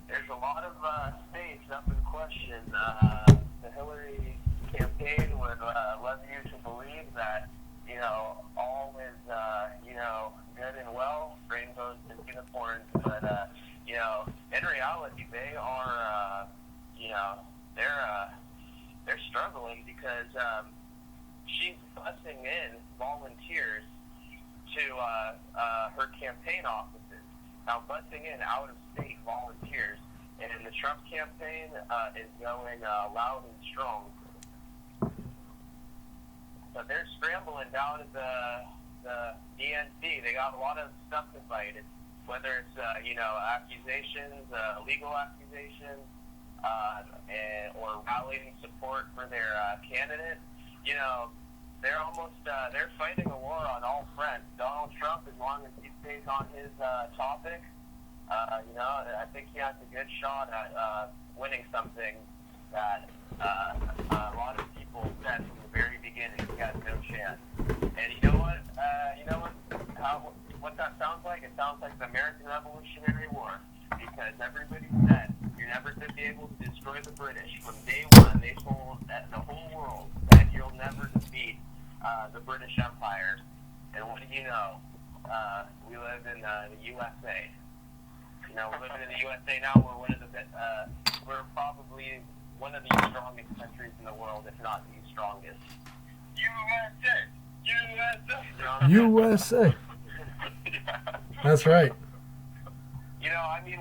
[SPEAKER 4] there's a lot of states up in question. The Hillary campaign would love you to believe that, all is, good and well, rainbows and unicorns. But, in reality, they are, they're struggling because she's busing in volunteers to her campaign offices. Now, busing in out-of-state volunteers. And the Trump campaign is going loud and strong. But they're scrambling down at the DNC. They got a lot of stuff to fight. Whether it's, accusations, legal accusations, or rallying support for their candidate. They're almost they're fighting a war on all fronts. Donald Trump, as long as he stays on his topic, I think he has a good shot at winning something that a lot of people said from the very beginning he has no chance. And you know what? What that sounds like? It sounds like the American Revolutionary War, because everybody said you're never going to be able to destroy the British. From day one, they told the whole world that you'll never defeat the British Empire. And what do you know? We live in the USA. We're living in the USA now. We're probably one of the strongest countries in the world, if not the strongest.
[SPEAKER 1] USA. That's right.
[SPEAKER 4] We're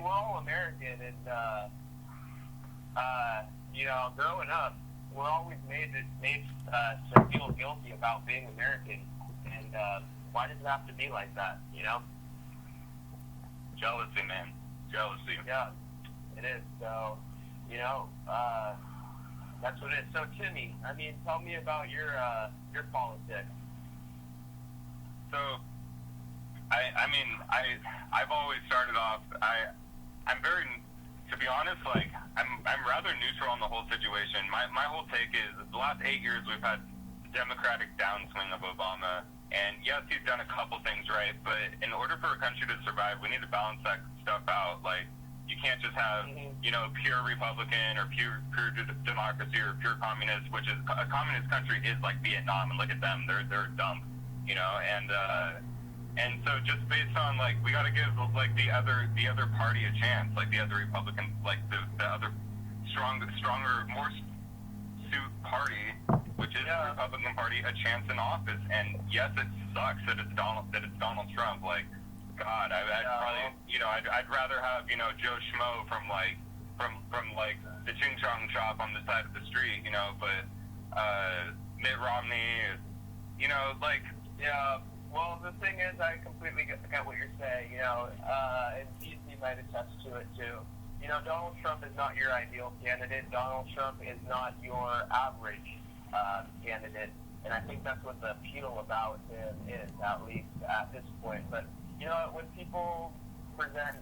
[SPEAKER 4] all American, and growing up, we're always made to feel guilty about being American, and why does it have to be like that?
[SPEAKER 2] Jealousy, man. Jealousy.
[SPEAKER 4] Yeah, it is. So, that's what it is. So, Timmy, tell me about your politics.
[SPEAKER 2] So, I've always started off. I'm very, to be honest, I'm rather neutral on the whole situation. My whole take is the last 8 years we've had the Democratic downswing of Obama, and yes, he's done a couple things right, but in order for a country to survive, we need to balance that stuff out. Like, you can't just have, pure Republican or pure democracy or pure communist, which is a communist country is like Vietnam, and look at them, they're dumb, and so just based on like we got to give like the other party a chance, like the other Republican, like the other stronger, more suit party, which is the Republican Party, a chance in office. And yes, it sucks that it's Donald Trump. Like, God, I'd probably, I'd rather have, Joe Schmo from the Ching Chong shop on the side of the street, but Mitt Romney,
[SPEAKER 4] Yeah, well, the thing is, I completely get what you're saying, and Geezy might attest to it too. Donald Trump is not your ideal candidate. Donald Trump is not your average candidate, and I think that's what the appeal about him is, at least at this point. But, when people present,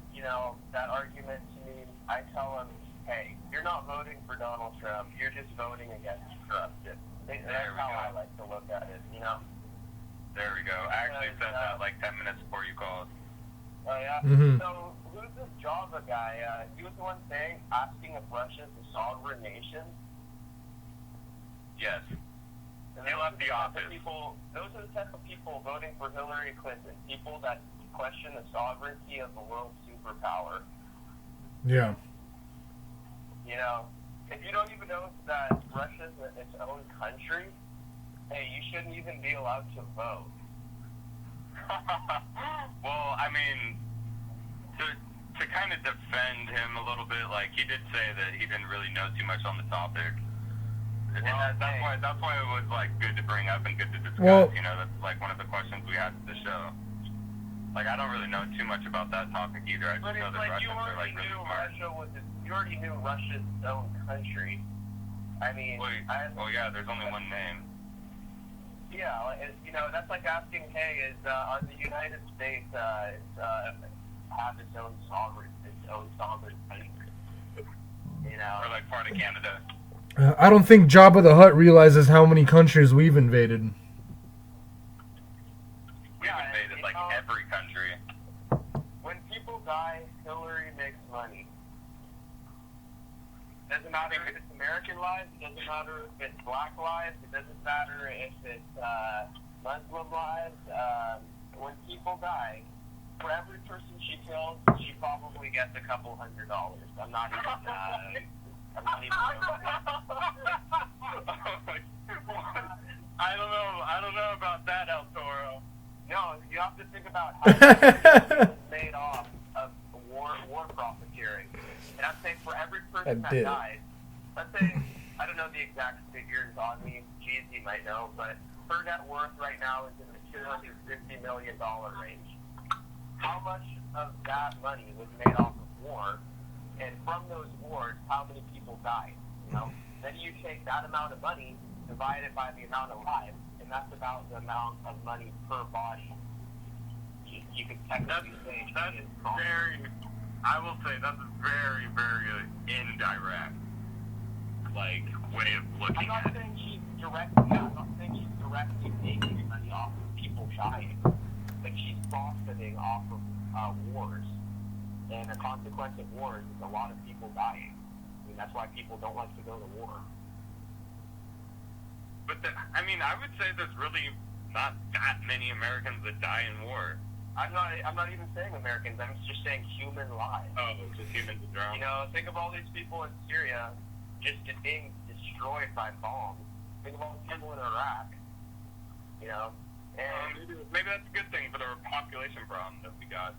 [SPEAKER 4] that argument to me, I tell them, hey, you're not voting for Donald Trump, you're just voting against corruption. That's how I like to look at it,
[SPEAKER 2] There we go. I actually said that like 10 minutes before you called.
[SPEAKER 4] Oh, yeah?
[SPEAKER 1] Mm-hmm.
[SPEAKER 4] So, who's this Java guy? He was the one asking if Russia's a sovereign nation?
[SPEAKER 2] Yes.
[SPEAKER 4] And
[SPEAKER 2] He left the office.
[SPEAKER 4] Those are the type of people voting for Hillary Clinton. People that question the sovereignty of the world superpower.
[SPEAKER 1] Yeah.
[SPEAKER 4] If you don't even know that Russia's its own country, hey, you shouldn't even be allowed to vote.
[SPEAKER 2] Well, I mean, to kind of defend him a little bit, like, he did say that he didn't really know too much on the topic. And that's why it was, like, good to bring up and good to discuss.
[SPEAKER 1] Well,
[SPEAKER 2] that's, like, one of the questions we had to the show. Like, I don't really know too much about that topic either. I just know that Russians are, like, really smart.
[SPEAKER 4] You already knew Russia's own country. I mean...
[SPEAKER 2] Well, yeah, there's only one name.
[SPEAKER 4] Yeah, that's like asking, hey, are the United States have its own sovereign country?
[SPEAKER 2] Or, like, part of Canada.
[SPEAKER 1] I don't think Jabba the Hutt realizes how many countries we've invaded.
[SPEAKER 2] We've invaded, like, every country.
[SPEAKER 4] When people die, Hillary makes money. Doesn't matter if it's American lives, it doesn't matter if it's black lives, it doesn't matter if it's Muslim lives. When people die, for every person she kills, she probably gets a couple $100. I'm not even joking.
[SPEAKER 2] I don't know about that, El Toro.
[SPEAKER 4] No, you have to think about how much is made off of war profiteering. And I'm saying for every person that dies, let's say, I don't know the exact figures on me, Geezy might know, but her net worth right now is in the $250 million range. How much of that money was made off of war? And from those wars, how many people died? Then you take that amount of money, divide it by the amount of lives, and that's about the amount of money per body. You could technically say
[SPEAKER 2] that's very. I will say that's a very, very indirect, like, way of looking at it.
[SPEAKER 4] I'm not saying she's directly making money off of people dying, but she's profiting off of wars. And a consequence of wars is a lot of people dying. I mean, that's why people don't like to go to war.
[SPEAKER 2] But I would say there's really not that many Americans that die in war.
[SPEAKER 4] I'm not even saying Americans. I'm just saying human lives.
[SPEAKER 2] Oh, just humans in general.
[SPEAKER 4] Think of all these people in Syria just being destroyed by bombs. Think of all the people in Iraq. And
[SPEAKER 2] maybe that's a good thing for the population problem that we got.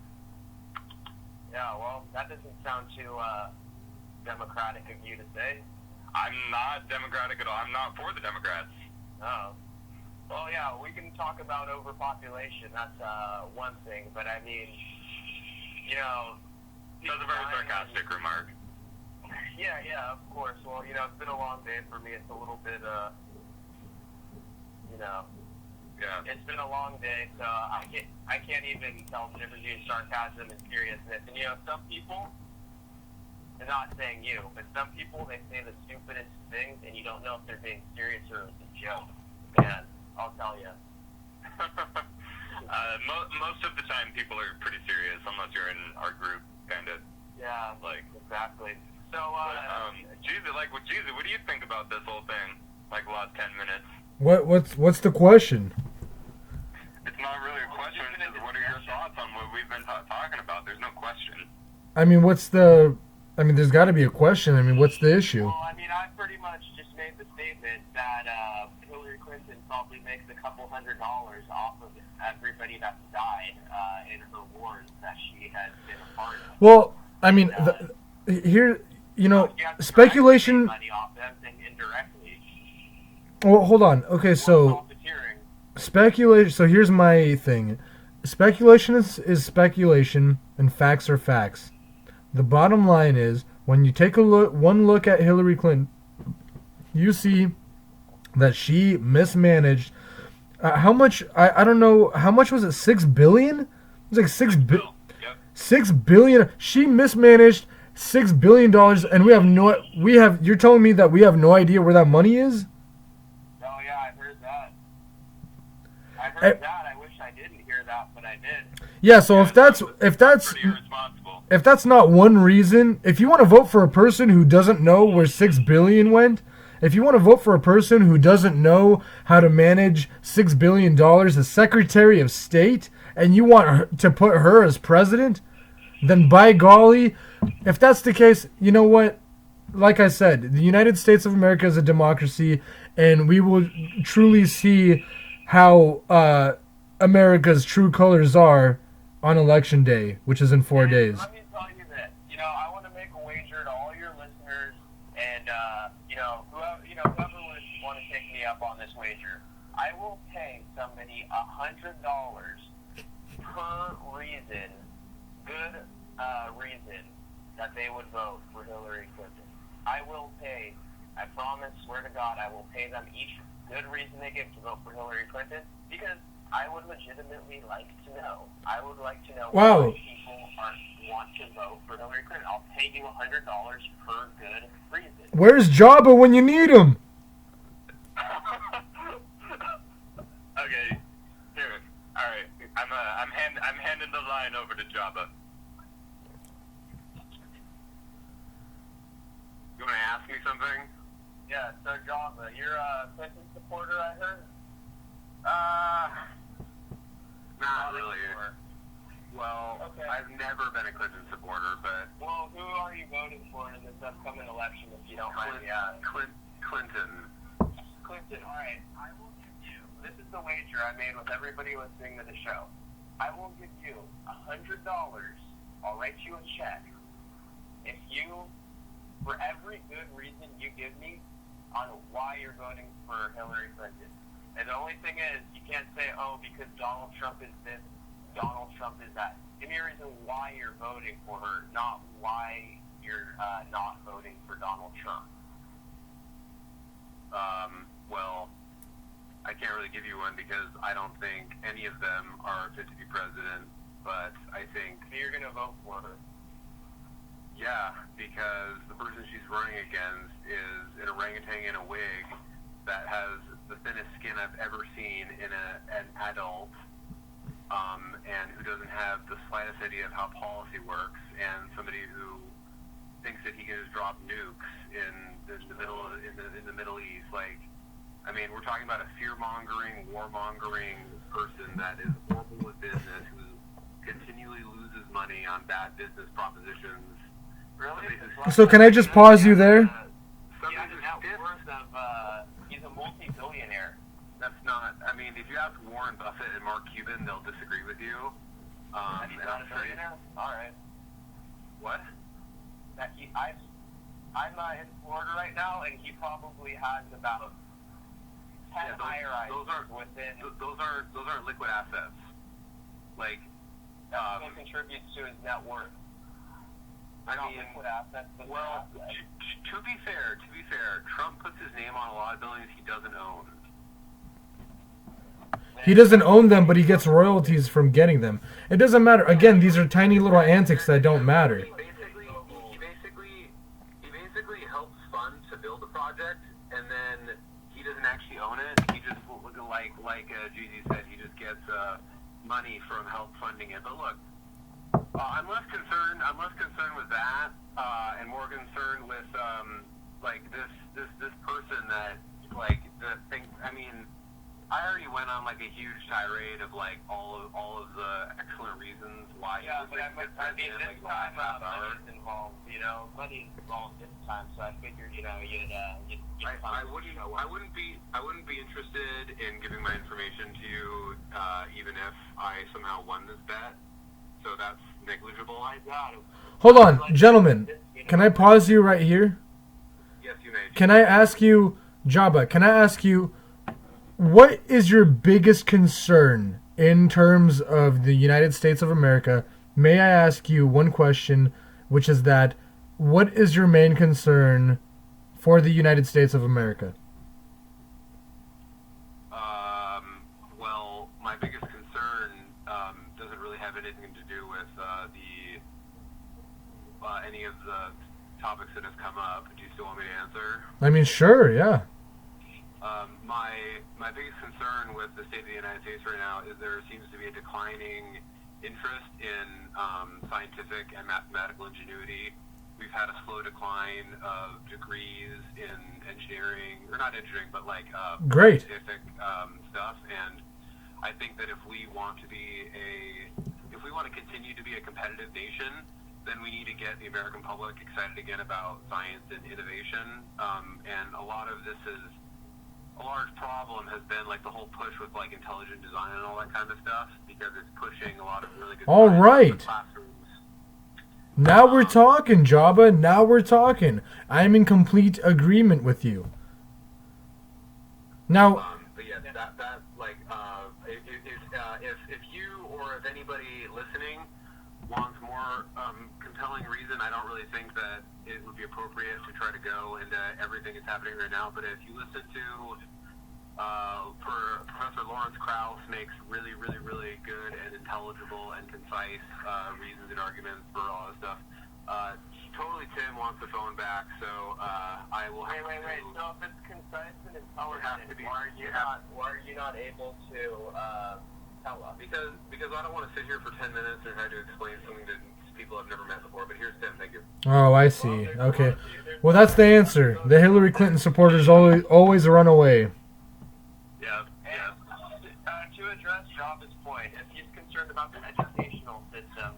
[SPEAKER 4] Yeah, well, that doesn't sound too democratic of you to say.
[SPEAKER 2] I'm not democratic at all. I'm not for the Democrats.
[SPEAKER 4] Oh. Well, yeah, we can talk about overpopulation. That's one thing. But, I mean,
[SPEAKER 2] That's a very sarcastic remark.
[SPEAKER 4] Yeah, of course. Well, it's been a long day for me. It's a little bit,
[SPEAKER 2] Yeah.
[SPEAKER 4] It's been a long day, so I can't even tell the difference between sarcasm and seriousness. And, some people, I'm not saying you, but some people, they say the stupidest things, and you don't know if they're being serious or it's a joke. Man, I'll tell you.
[SPEAKER 2] Most of the time, people are pretty serious, unless you're in our group, kind of.
[SPEAKER 4] Yeah,
[SPEAKER 2] Like,
[SPEAKER 4] exactly. So,
[SPEAKER 2] Geezy, what do you think about this whole thing? Like, the last 10 minutes?
[SPEAKER 1] What's the question?
[SPEAKER 2] It's not really a question. It's just what are your thoughts on what we've been talking about? There's no question.
[SPEAKER 1] I mean, there's got to be a question. I mean, what's the issue?
[SPEAKER 4] well, I mean, I pretty much just made the statement that Hillary Clinton probably makes a couple $100 off of everybody that's died in her wars that she has been a part of.
[SPEAKER 1] Well, I mean, here, speculation.
[SPEAKER 4] Money off them and indirectly.
[SPEAKER 1] Well, hold on. Okay, so speculation. So here's my thing. Speculation is speculation, and facts are facts. The bottom line is, when you take one look at Hillary Clinton, you see that she mismanaged. How much? I don't know. How much was it? $6 billion? It was like $6 billion. She mismanaged $6 billion, and You're telling me that we have no idea where that money is?
[SPEAKER 4] Oh yeah, I heard that. I wish I didn't hear that, but I did.
[SPEAKER 1] Yeah. So if that's
[SPEAKER 2] pretty irresponsible.
[SPEAKER 1] If that's not one reason, if you want to vote for a person who doesn't know where $6 billion went, if you want to vote for a person who doesn't know how to manage $6 billion as Secretary of State, and you want to put her as president, then by golly, if that's the case, you know what? Like I said, the United States of America is a democracy, and we will truly see how America's true colors are on Election Day, which is in 4 days.
[SPEAKER 4] Let me tell you this. I want to make a wager to all your listeners, and whoever would want to take me up on this wager. I will pay somebody $100 per good reason that they would vote for Hillary Clinton. I will pay. I promise, swear to God, I will pay them each good reason they give to vote for Hillary Clinton, because I would legitimately like to know. I would like to know why people want to vote for Hillary Clinton. I'll pay you $100 per good reason.
[SPEAKER 1] Where's Jabba when you need him?
[SPEAKER 2] Okay, here. All right, I'm handing the line over to Jabba. You want to ask me something?
[SPEAKER 4] Yeah. So Jabba, you're a Clinton supporter, I heard.
[SPEAKER 3] Not really. Well, okay. I've never been a Clinton supporter, but...
[SPEAKER 4] Well, who are you voting for in this upcoming election, if you don't mind me asking?
[SPEAKER 3] Clinton.
[SPEAKER 4] Clinton, all right. I will give you... This is the wager I made with everybody listening to the show. I will give you $100. I'll write you a check. If you... For every good reason you give me on why you're voting for Hillary Clinton. And the only thing is, you can't say, because Donald Trump is this, Donald Trump is that. Give me a reason why you're voting for her, not why you're not voting for Donald Trump.
[SPEAKER 3] Well, I can't really give you one because I don't think any of them are fit to be president, but I think...
[SPEAKER 4] So you're going to vote for her?
[SPEAKER 3] Yeah, because the person she's running against is an orangutan in a wig that has the thinnest skin I've ever seen in an adult, and who doesn't have the slightest idea of how policy works, and somebody who thinks that he can just drop nukes in the Middle East. Like, I mean, we're talking about a fear-mongering, war-mongering person that is horrible with business, who continually loses money on bad business propositions.
[SPEAKER 4] Really?
[SPEAKER 1] So can I just pause you there?
[SPEAKER 4] He's a multi-billionaire.
[SPEAKER 3] That's not... I mean, if you ask Warren Buffett and Mark Cuban, they'll disagree with you.
[SPEAKER 4] He's not a billionaire? All right.
[SPEAKER 3] What?
[SPEAKER 4] I'm in Florida right now, and he probably has about 10 high-rises within...
[SPEAKER 3] Those are liquid assets. Like...
[SPEAKER 4] That's what contributes to his net worth. Liquid assets, but
[SPEAKER 3] well, to be fair, Trump puts his name on a lot of buildings he doesn't own.
[SPEAKER 1] He doesn't own them, but he gets royalties from getting them. It doesn't matter. Again, these are tiny little antics that don't matter.
[SPEAKER 3] He basically to build the project, and then he doesn't actually own it. He just, like Geezy said, he just gets money from help funding it. But look, I'm less concerned with that, and more concerned with like this person that like the thing. I mean, I already went on like a huge tirade of like all of the excellent reasons why.
[SPEAKER 4] Yeah, but I mean, this time money's involved. You know, money's involved this time, so I figured, you know, you'd
[SPEAKER 3] I wouldn't be interested in giving my information to you, even if I somehow won this bet. So that's negligible. I got it.
[SPEAKER 1] Hold on, gentlemen. Can I pause you right here?
[SPEAKER 3] Yes, you may.
[SPEAKER 1] Can I ask you, Jabba, what is your biggest concern in terms of the United States of America? May I ask you one question, which is that, what is your main concern for the United States of America?
[SPEAKER 3] Well, my biggest concern doesn't really have anything to do with any of the topics that have come up. Do you still want me to answer?
[SPEAKER 1] I mean, sure, yeah.
[SPEAKER 3] My biggest concern with the state of the United States right now is there seems to be a declining interest in scientific and mathematical ingenuity. We've had a slow decline of degrees in engineering, or not engineering, but like
[SPEAKER 1] Great.
[SPEAKER 3] scientific stuff. And I think that if we want to continue to be a competitive nation, then we need to get the American public excited again about science and innovation. And a large problem has been like the whole push with like intelligent design and all that kind of stuff, because it's pushing a lot of really good
[SPEAKER 1] All
[SPEAKER 3] science
[SPEAKER 1] right.
[SPEAKER 3] in the classrooms.
[SPEAKER 1] Now we're talking, Jabba. Now we're talking. I'm in complete agreement with you. Now,
[SPEAKER 3] But yeah, that like if you or if anybody listening wants more compelling reason, I don't really think that it would be appropriate to try to go into everything that's happening right now. But if you listen to Professor Lawrence Krauss makes really, really, really good and intelligible and concise reasons and arguments for all this stuff. Totally, Tim wants the phone back, so I will have
[SPEAKER 4] Wait.
[SPEAKER 3] to...
[SPEAKER 4] So if it's concise and intelligent,
[SPEAKER 3] to be-
[SPEAKER 4] why are you not able to tell us?
[SPEAKER 3] Because I don't want to sit here for 10 minutes and try to explain something to people I've never met before. But here's Tim. Thank you.
[SPEAKER 1] oh, I see. Okay. Well, that's the answer. The Hillary Clinton supporters always run away.
[SPEAKER 3] Yeah.
[SPEAKER 4] To address Jabba's point, if he's concerned about the educational system,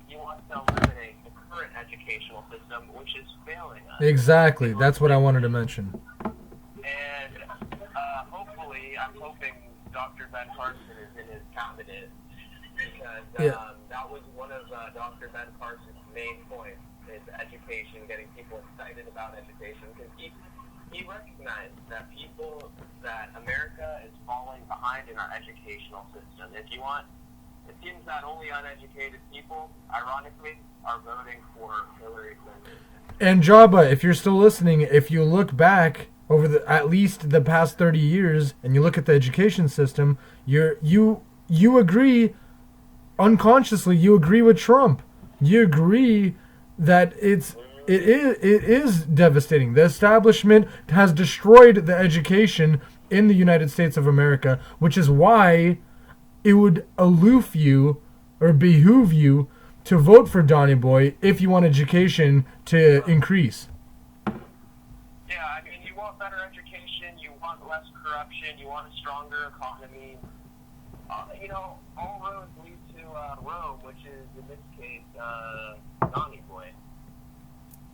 [SPEAKER 4] he wants to eliminate the current educational system, which is failing us.
[SPEAKER 1] Exactly. That's what I wanted to mention.
[SPEAKER 4] And hopefully, I'm hoping Dr. Ben Carson is in his cabinet, because that was one of Dr. Ben Carson's main points, is education, getting people excited about education, because he recognized that America is falling behind in our educational system. It seems that only uneducated people, ironically, are voting for Hillary Clinton.
[SPEAKER 1] And Jabba, if you're still listening, if you look back over at least the past 30 years and you look at the education system, you agree unconsciously. You agree with Trump. You agree that it is devastating. The establishment has destroyed the education in the United States of America, which is why it would behoove you to vote for Donny Boy if you want education to increase.
[SPEAKER 4] Yeah, I mean, you want better education, you want less corruption, you want a stronger economy. All roads lead to Rome, which is, in this case, Donny Boy.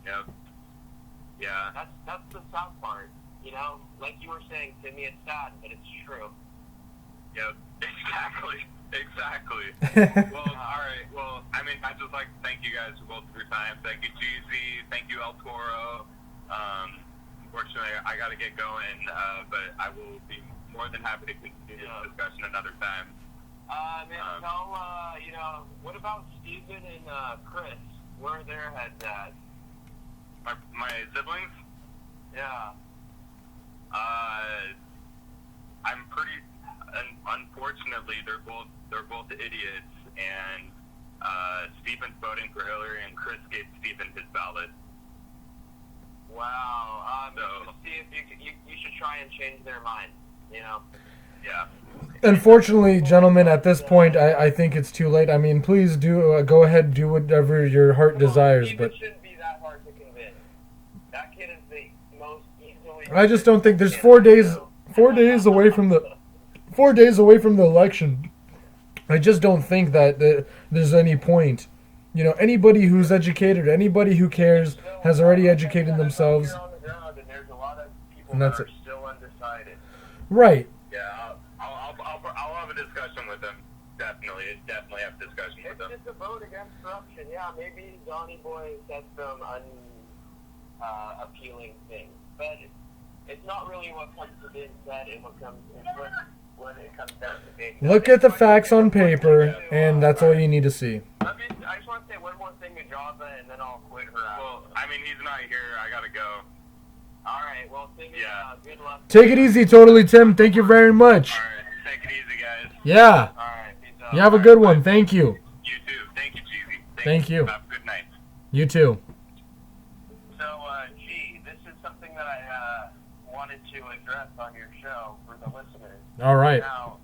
[SPEAKER 3] Yep. Yeah.
[SPEAKER 4] That's the sad part, Like you were saying, Timmy, it's sad, but it's true.
[SPEAKER 3] Yep. Exactly.
[SPEAKER 2] Well, all right. Well, I mean, I'd just like to thank you guys for both of your time. Thank you, Geezy. Thank you, El Toro. Unfortunately, I got to get going, but I will be more than happy to continue this discussion another time.
[SPEAKER 4] What about Steven and Chris? Where are their heads at?
[SPEAKER 2] My siblings?
[SPEAKER 4] Yeah.
[SPEAKER 2] I'm pretty. Unfortunately, they're both idiots, and Stephen's voting for Hillary, and Chris gave Stephen his ballot.
[SPEAKER 4] Wow. Wow.
[SPEAKER 2] So-
[SPEAKER 4] See if you should try and change their mind. You know.
[SPEAKER 2] Yeah.
[SPEAKER 1] Unfortunately, gentlemen, at this point, I think it's too late. I mean, please do go ahead, do whatever your heart desires,
[SPEAKER 4] It
[SPEAKER 1] but
[SPEAKER 4] shouldn't be that hard to convince. That kid is the most easily.
[SPEAKER 1] I just don't think there's
[SPEAKER 4] kid
[SPEAKER 1] 4
[SPEAKER 4] I
[SPEAKER 1] days,
[SPEAKER 4] know.
[SPEAKER 1] 4 days away from the 4 days away from the election. I just don't think that there's any point. You know, anybody who's educated, anybody who cares, has already educated themselves.
[SPEAKER 4] Here on the ground, and there's a lot of people
[SPEAKER 1] And
[SPEAKER 4] that
[SPEAKER 1] that's
[SPEAKER 4] are
[SPEAKER 1] it.
[SPEAKER 4] still undecided.
[SPEAKER 1] Right.
[SPEAKER 2] Yeah, I'll have a discussion with them. Definitely have a discussion with
[SPEAKER 4] It's
[SPEAKER 2] them.
[SPEAKER 4] just a vote against corruption. Yeah, maybe Donnie Boy said some appealing things, but it's not really what comes to being said. It what comes when it comes down to being.
[SPEAKER 1] Look at the facts on paper, and that's all you need to see.
[SPEAKER 4] I just want to say one more thing to Java, and then I'll quit her out.
[SPEAKER 2] Well, I mean, he's not here. I gotta go.
[SPEAKER 4] All right. Well, Timmy,
[SPEAKER 2] Yeah.
[SPEAKER 4] good luck.
[SPEAKER 1] Take it easy, totally, Tim. Thank you very much.
[SPEAKER 2] All right, take it easy, guys.
[SPEAKER 1] Yeah.
[SPEAKER 4] All right. Peace out.
[SPEAKER 1] You have a good one. Thank you.
[SPEAKER 2] You too. Thank you, Geezy.
[SPEAKER 1] Thank you.
[SPEAKER 2] Have a good night.
[SPEAKER 1] You too.
[SPEAKER 4] So, this is something that I wanted to address on your show for the listeners.
[SPEAKER 1] All right.
[SPEAKER 4] Now,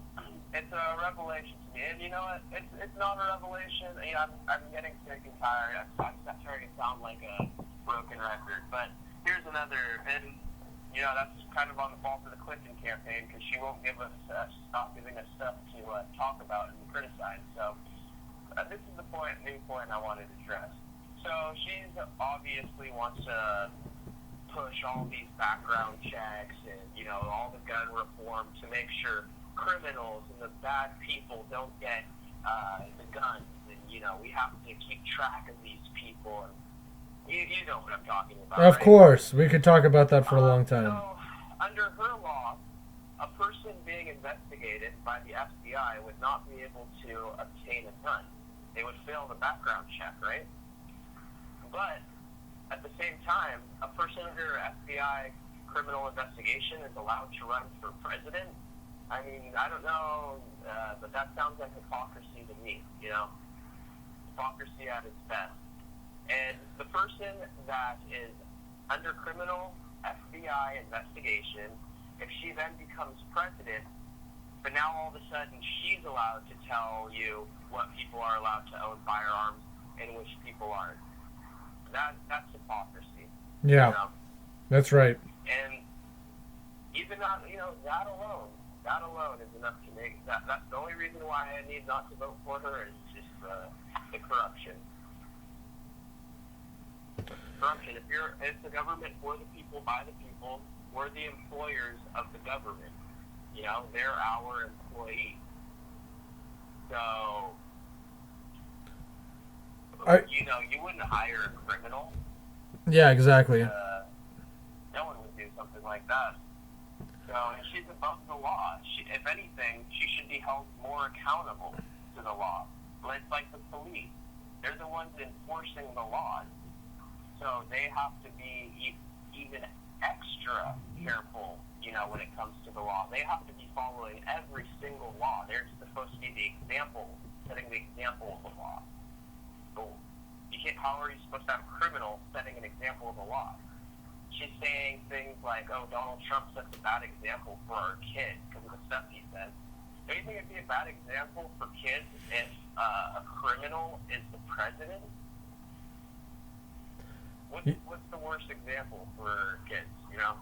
[SPEAKER 4] it's a revelation to me, and you know what? It's not a revelation. You know, I'm getting sick and tired. I'm starting to sound like a broken record. But here's another, and you know that's kind of on the fault of the Clinton campaign because she won't give us stop giving us stuff to talk about and criticize. So this is the new point I wanted to address. So she's obviously wants to push all these background checks and, you know, all the gun reform to make sure criminals and the bad people don't get the guns. And, you know, we have to keep track of these people. And you know what I'm talking about,
[SPEAKER 1] Of
[SPEAKER 4] right?
[SPEAKER 1] course. We could talk about that for a long time.
[SPEAKER 4] So, under her law, a person being investigated by the FBI would not be able to obtain a gun. They would fail the background check, right? But at the same time, a person under FBI criminal investigation is allowed to run for president. I mean, I don't know, but that sounds like hypocrisy to me, you know? Hypocrisy at its best. And the person that is under criminal FBI investigation, if she then becomes president, but now all of a sudden she's allowed to tell you what people are allowed to own firearms and which people aren't. That's hypocrisy.
[SPEAKER 1] Yeah,
[SPEAKER 4] You know?
[SPEAKER 1] that's right.
[SPEAKER 4] And even that, you know, that alone is enough to make that. That's the only reason why I need not to vote for her is just the corruption. Corruption. It's the government for the people, by the people. We're the employers of the government. You know, they're our employees. So, you know, you wouldn't hire a criminal.
[SPEAKER 1] Yeah, exactly.
[SPEAKER 4] No one would do something like that. So, and she's above the law. If anything, she should be held more accountable to the law. But it's like the police. They're the ones enforcing the laws. So they have to be even extra careful, you know, when it comes to the law. They have to be following every single law. They're supposed to be the example, setting the example of the law. So you can't, how are you supposed to have a criminal setting an example of the law? She's saying things like, oh, Donald Trump sets a bad example for our kids because of the stuff he says. Do you think it'd be a bad example for kids if a criminal is the president? What's the worst example for kids, you know?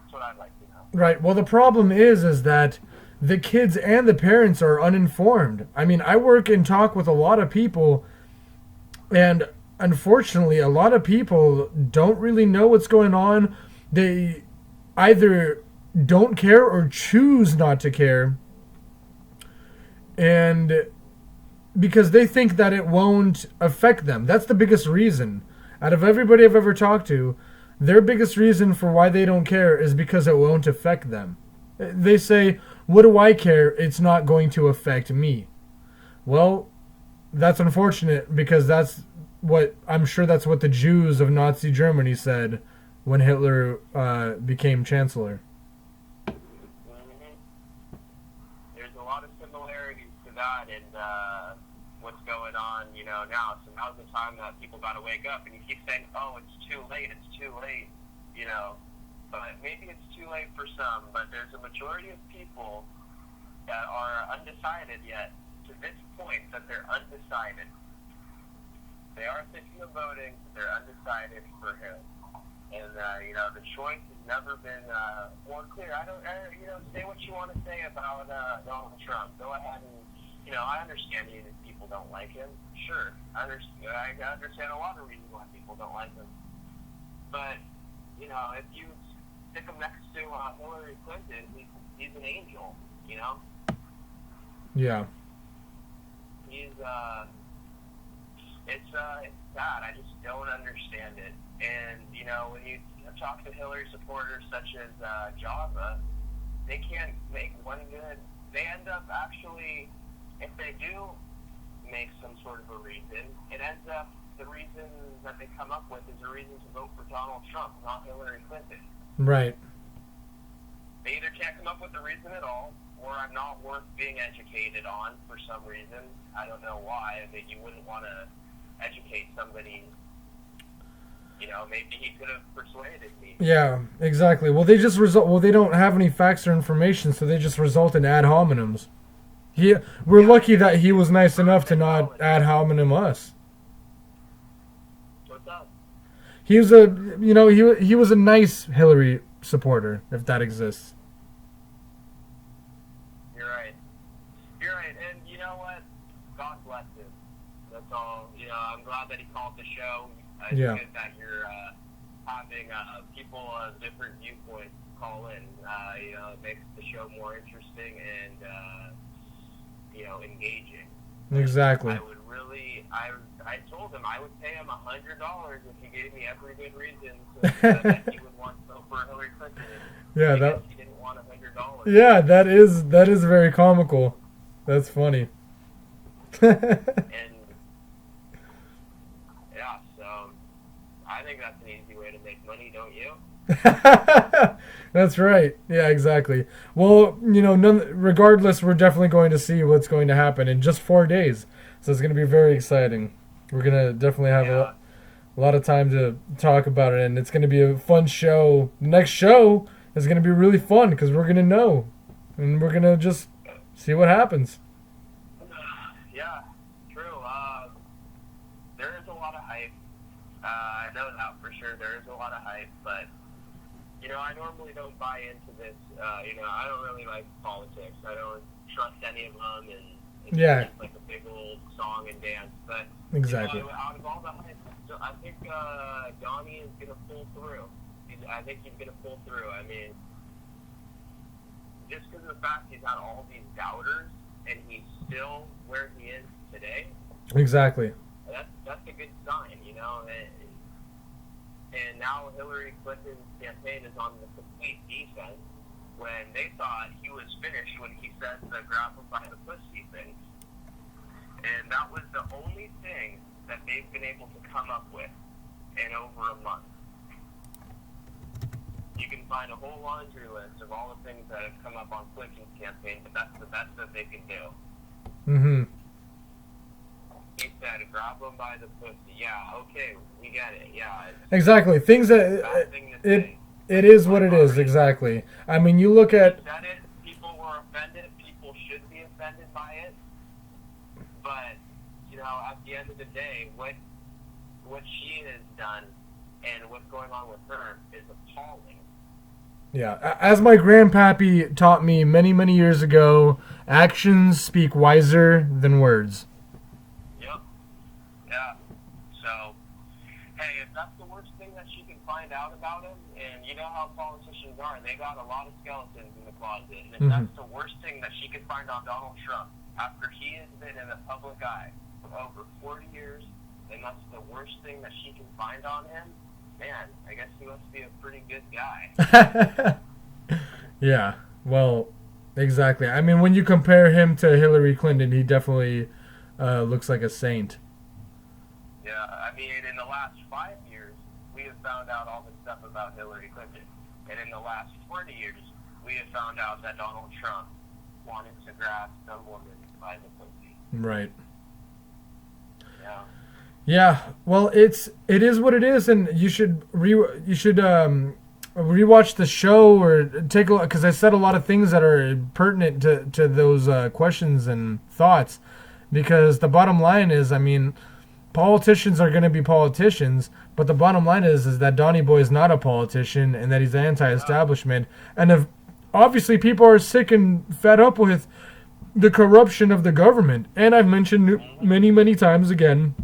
[SPEAKER 4] That's what I'd like to know.
[SPEAKER 1] Right. Well, the problem is that the kids and the parents are uninformed. I mean, I work and talk with a lot of people, and unfortunately, a lot of people don't really know what's going on. They either don't care or choose not to care. And because they think that it won't affect them. That's the biggest reason. Out of everybody I've ever talked to, their biggest reason for why they don't care is because it won't affect them. They say, what do I care? It's not going to affect me. Well, that's unfortunate because that's what, I'm sure that's what the Jews of Nazi Germany said when Hitler became chancellor.
[SPEAKER 4] There's a lot of similarities to that and what's going on, you know, now. So now's the time that people got to wake up, and you keep saying, oh, it's too late, too late for some, but there's a majority of people that are undecided yet, to this point, that they're undecided. They are thinking of voting, but they're undecided for him. And, the choice has never been more clear. Say what you want to say about Donald Trump. Go ahead and, I understand you that people don't like him. Sure. I understand a lot of reasons why people don't like him. But, if you stick him next to Hillary Clinton, he's an angel,
[SPEAKER 1] Yeah.
[SPEAKER 4] He's, it's sad. I just don't understand it. And, when you talk to Hillary supporters such as Java, they can't make one good. They end up actually, if they do make some sort of a reason, it ends up the reason that they come up with is a reason to vote for Donald Trump, not Hillary Clinton.
[SPEAKER 1] Right.
[SPEAKER 4] They either can't come up with a reason at all, or I'm not worth being educated on for some reason. I don't know why. I mean, you wouldn't want to educate somebody. Maybe he could have persuaded me.
[SPEAKER 1] Yeah, exactly. Well, they just they don't have any facts or information, so they just result in ad hominems. We're lucky that he was nice enough to not ad hominem us.
[SPEAKER 4] What's up?
[SPEAKER 1] He was he was a nice Hillary supporter, if that exists.
[SPEAKER 4] You're right. And you know what? God bless him. That's all. I'm glad that he called the show. It's good that you're having people of different viewpoints call in. It makes the show more interesting and, engaging.
[SPEAKER 1] Exactly.
[SPEAKER 4] I told him I would pay him $100 if he gave me every good reason that he would want to vote for Hillary Clinton.
[SPEAKER 1] Yeah,
[SPEAKER 4] he didn't want $100.
[SPEAKER 1] Yeah, that is very comical. That's funny.
[SPEAKER 4] And yeah, so I think that's an easy way to make money, don't you?
[SPEAKER 1] That's right. Yeah, exactly. Well, regardless, we're definitely going to see what's going to happen in just 4 days. So it's going to be very exciting. We're going to definitely have a lot of time to talk about it, and it's going to be a fun show. The next show is going to be really fun because we're going to know, and we're going to just see what happens.
[SPEAKER 4] Yeah, true. There is a lot of hype. I know that for sure. There is a lot of hype, but I normally don't buy into this. I don't really like politics. I don't trust any of them, and it's just like a big old song and dance. But
[SPEAKER 1] exactly.
[SPEAKER 4] Out of all the hype, I think Donnie is gonna pull through. I think he's gonna pull through. I mean, just because of the fact he's had all these doubters and he's still where he is today.
[SPEAKER 1] Exactly.
[SPEAKER 4] That's a good sign, And now Hillary Clinton's campaign is on the complete defense when they thought he was finished when he said the grab him by the pussy thing. And that was the only thing that they've been able to come up with in over a month. You can find a whole laundry list of all the things that have come up on Clinton's campaign, but that's the best that they can do.
[SPEAKER 1] Mm-hmm.
[SPEAKER 4] He said, grab him by the pussy. Yeah, okay, we get it. Yeah.
[SPEAKER 1] Exactly. Things that it is what it is. Exactly. I mean, you look at.
[SPEAKER 4] He said it. People were offended. People should be offended by it. But at the end of the day, what she has done and what's going on with her is appalling.
[SPEAKER 1] Yeah, as my grandpappy taught me many, many years ago, actions speak wiser than words.
[SPEAKER 4] Yep. Yeah. So, hey, if that's the worst thing that she can find out about him, and you know how politicians are, they got a lot of skeletons in the closet, and if that's the worst thing that she can find on Donald Trump, after he has been in the public eye for over 40 years, and that's the worst thing that she can find on him, man, I guess he must be a pretty good guy.
[SPEAKER 1] Yeah, well, exactly. I mean, when you compare him to Hillary Clinton, he definitely looks like a saint.
[SPEAKER 4] Yeah, I mean, in the last 5 years, we have found out all this stuff about Hillary Clinton. And in the last 40 years, we have found out that Donald Trump wanted to grab some woman by the pussy.
[SPEAKER 1] Right.
[SPEAKER 4] Yeah.
[SPEAKER 1] Yeah, well, it is what it is, and you should rewatch the show or take a look, because I said a lot of things that are pertinent to those questions and thoughts. Because the bottom line is, I mean, politicians are going to be politicians, but the bottom line is that Donny Boy is not a politician and that he's anti-establishment. And if obviously people are sick and fed up with the corruption of the government, and I've mentioned many times again,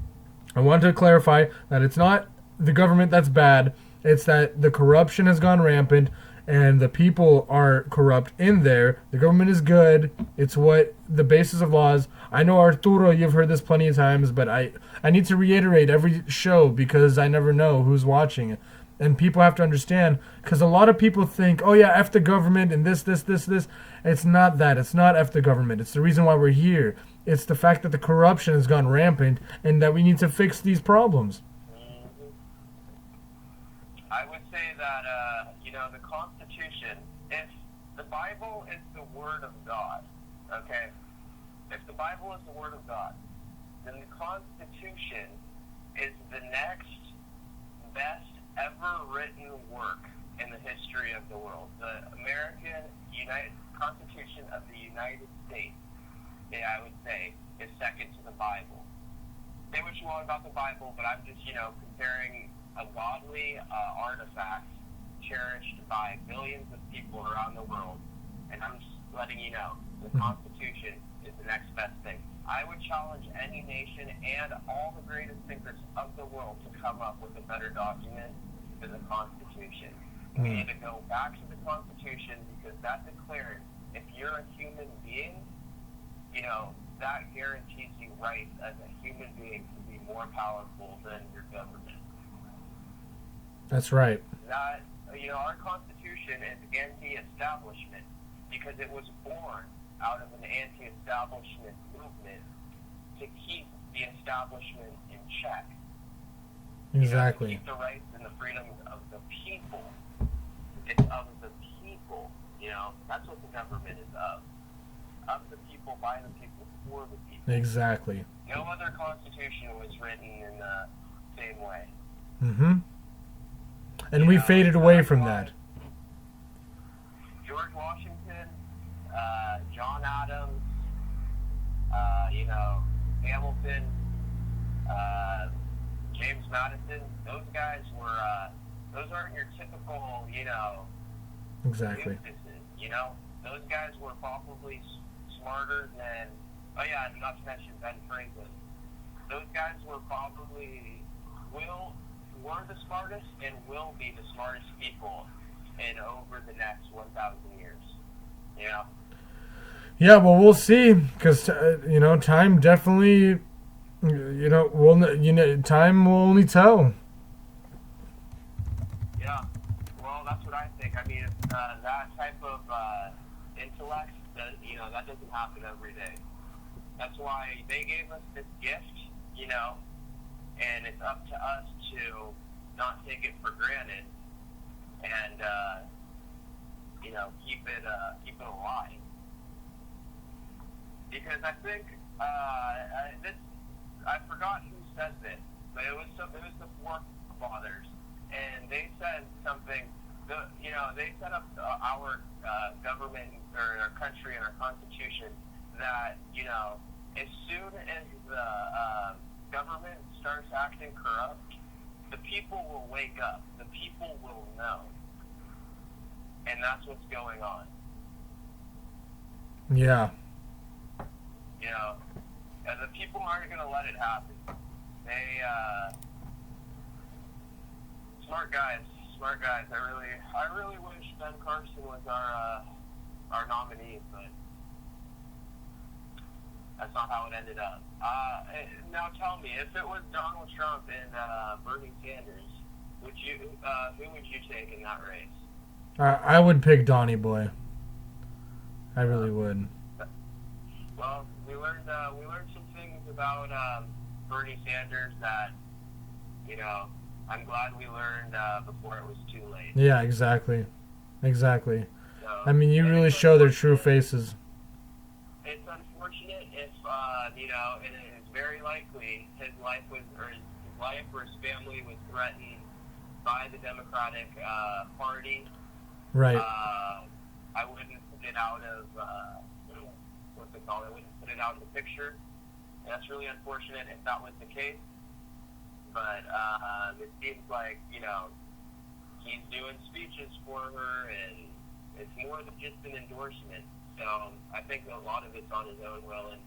[SPEAKER 1] I want to clarify that it's not the government that's bad. It's that the corruption has gone rampant and the people are corrupt in there. The government is good. It's what the basis of laws. I know, Arturo, you've heard this plenty of times, but I need to reiterate every show because I never know who's watching. And people have to understand, because a lot of people think, oh yeah, F the government and this. It's not that. It's not F the government. It's the reason why we're here. It's the fact that the corruption has gone rampant and that we need to fix these problems.
[SPEAKER 4] I would say that, the Constitution, if the Bible is the Word of God, okay? If the Bible is the Word of God, then the Constitution is the next best ever written work in the history of the world. The Constitution of the United States, I would say, is second to the Bible. Say what you want about the Bible, but I'm just, comparing a godly artifact cherished by billions of people around the world, and I'm just letting you know, the Constitution is the next best thing. I would challenge any nation and all the greatest thinkers of the world to come up with a better document than the Constitution. We need to go back to the Constitution because that declares if you're a human being, that guarantees you rights as a human being to be more powerful than your government.
[SPEAKER 1] That's right.
[SPEAKER 4] That, our Constitution is anti-establishment because it was born out of an anti-establishment movement to keep the establishment in check.
[SPEAKER 1] Exactly.
[SPEAKER 4] To keep the rights and the freedoms of the people. It's of the people. That's what the government is of. Of the people, by the people, for the people.
[SPEAKER 1] Exactly.
[SPEAKER 4] No other constitution was written in the same way.
[SPEAKER 1] Mm-hmm. And we faded away from that.
[SPEAKER 4] George Washington, John Adams, Hamilton, James Madison, those guys were, those aren't your typical,
[SPEAKER 1] Exactly.
[SPEAKER 4] instances, Those guys were probably smarter than, and not to mention Ben Franklin. Those guys were probably, were the smartest and will be the smartest people in over the next 1,000 years.
[SPEAKER 1] Yeah, well, we'll see, because time definitely, time will only tell.
[SPEAKER 4] Yeah, well, that's what I think. I mean, that type of intellect, that doesn't happen every day. That's why they gave us this gift, and it's up to us to not take it for granted and keep it alive. Because I think I forgot who said this, but it was the forefathers, and they said something. They set up our government or our country and our constitution that as soon as the government starts acting corrupt, the people will wake up. The people will know. And that's what's going on.
[SPEAKER 1] Yeah.
[SPEAKER 4] And the people aren't going to let it happen. They, smart guys. I really wish Ben Carson was our nominee, but that's not how it ended up. Now tell me, if it was Donald Trump and Bernie Sanders, who would you take in that race?
[SPEAKER 1] I would pick Donny Boy. I really would.
[SPEAKER 4] Well, we learned some things about Bernie Sanders that I'm glad we learned before it was too late.
[SPEAKER 1] Yeah, exactly. So, I mean, you really show their true faces.
[SPEAKER 4] It's unfortunate if and it's very likely his life or his family was threatened by the Democratic Party.
[SPEAKER 1] Right.
[SPEAKER 4] I wouldn't put it out of what's it called? I wouldn't put it out of the picture. And that's really unfortunate if that was the case. But it seems like, you know, he's doing speeches for her, and it's more than just an endorsement. So I think a lot of it's on his own will. And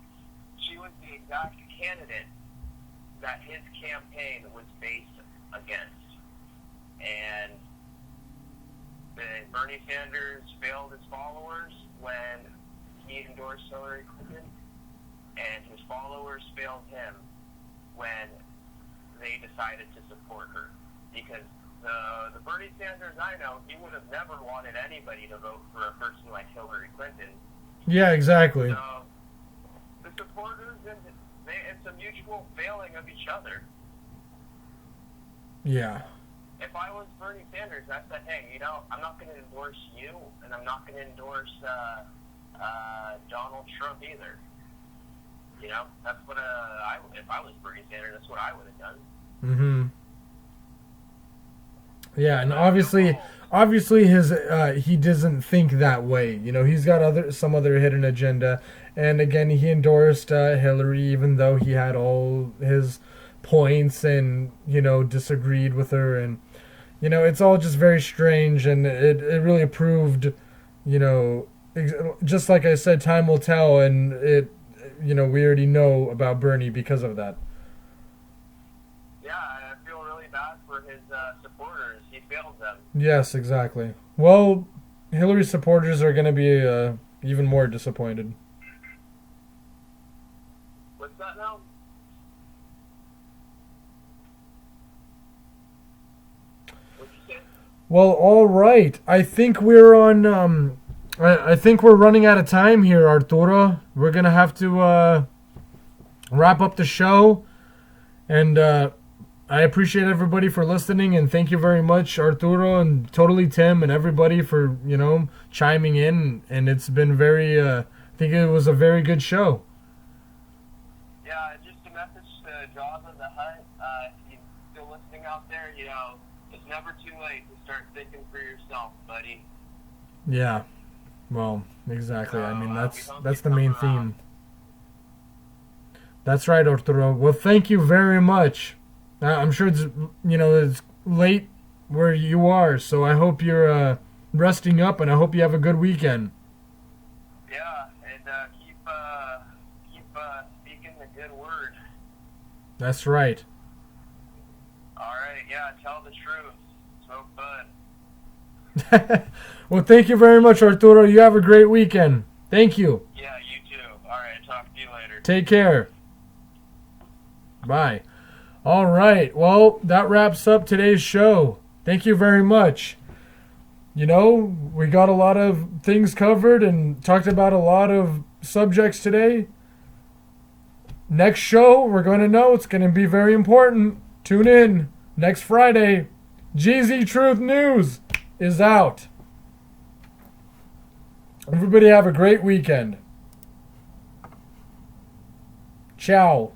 [SPEAKER 4] she was the exact candidate that his campaign was based against. And Bernie Sanders failed his followers when he endorsed Hillary Clinton, and his followers failed him when they decided to support her. Because the Bernie Sanders I know, he would have never wanted anybody to vote for a person like Hillary Clinton.
[SPEAKER 1] Yeah, exactly.
[SPEAKER 4] So the supporters, it's a mutual failing of each other.
[SPEAKER 1] Yeah.
[SPEAKER 4] If I was Bernie Sanders, I said, hey, you know, I'm not going to endorse you, and I'm not going to endorse Donald Trump either. You know, that's what if I was Bernie Sanders, that's what I would have done.
[SPEAKER 1] Mm-hmm. Yeah, and obviously his he doesn't think that way. You know, he's got some other hidden agenda. And again, he endorsed Hillary, even though he had all his points and, you know, disagreed with her. And, you know, it's all just very strange. And it really proved, you know, just like I said, time will tell. And it, you know, we already know about Bernie because of that.
[SPEAKER 4] Yeah, I feel really bad for his supporters. He failed them.
[SPEAKER 1] Yes, exactly. Well, Hillary's supporters are going to be even more disappointed.
[SPEAKER 4] What's that now? What'd you say?
[SPEAKER 1] Well, all right. I think we're on. I think we're running out of time here, Arturo. We're gonna have to wrap up the show, and I appreciate everybody for listening, and thank you very much, Arturo and Totally Tim and everybody for, you know, chiming in. And it's been very. I think it was a very good show.
[SPEAKER 4] Yeah, just a message to Jaws of the Hutt. If you're still listening out there, you know, it's never too late to start thinking for yourself, buddy.
[SPEAKER 1] Yeah. Well, exactly. I mean,
[SPEAKER 4] we
[SPEAKER 1] that's
[SPEAKER 4] hope
[SPEAKER 1] the
[SPEAKER 4] you
[SPEAKER 1] main
[SPEAKER 4] come around.
[SPEAKER 1] theme. That's right, Arturo. Well, thank you very much. I'm sure it's, you know, it's late where you are, so I hope you're resting up, and I hope you have a good weekend.
[SPEAKER 4] Yeah, and keep speaking the good word.
[SPEAKER 1] That's right.
[SPEAKER 4] All right, yeah, tell the truth. Smoke bud.
[SPEAKER 1] Well, thank you very much, Arturo. You have a great weekend. Thank you.
[SPEAKER 4] Yeah, you too. All right, talk to you later.
[SPEAKER 1] Take care. Bye. All right. Well, that wraps up today's show. Thank you very much. You know, we got a lot of things covered and talked about a lot of subjects today. Next show, we're going to know it's going to be very important. Tune in next Friday. Geezy Truth News is out. Everybody have a great weekend. Ciao.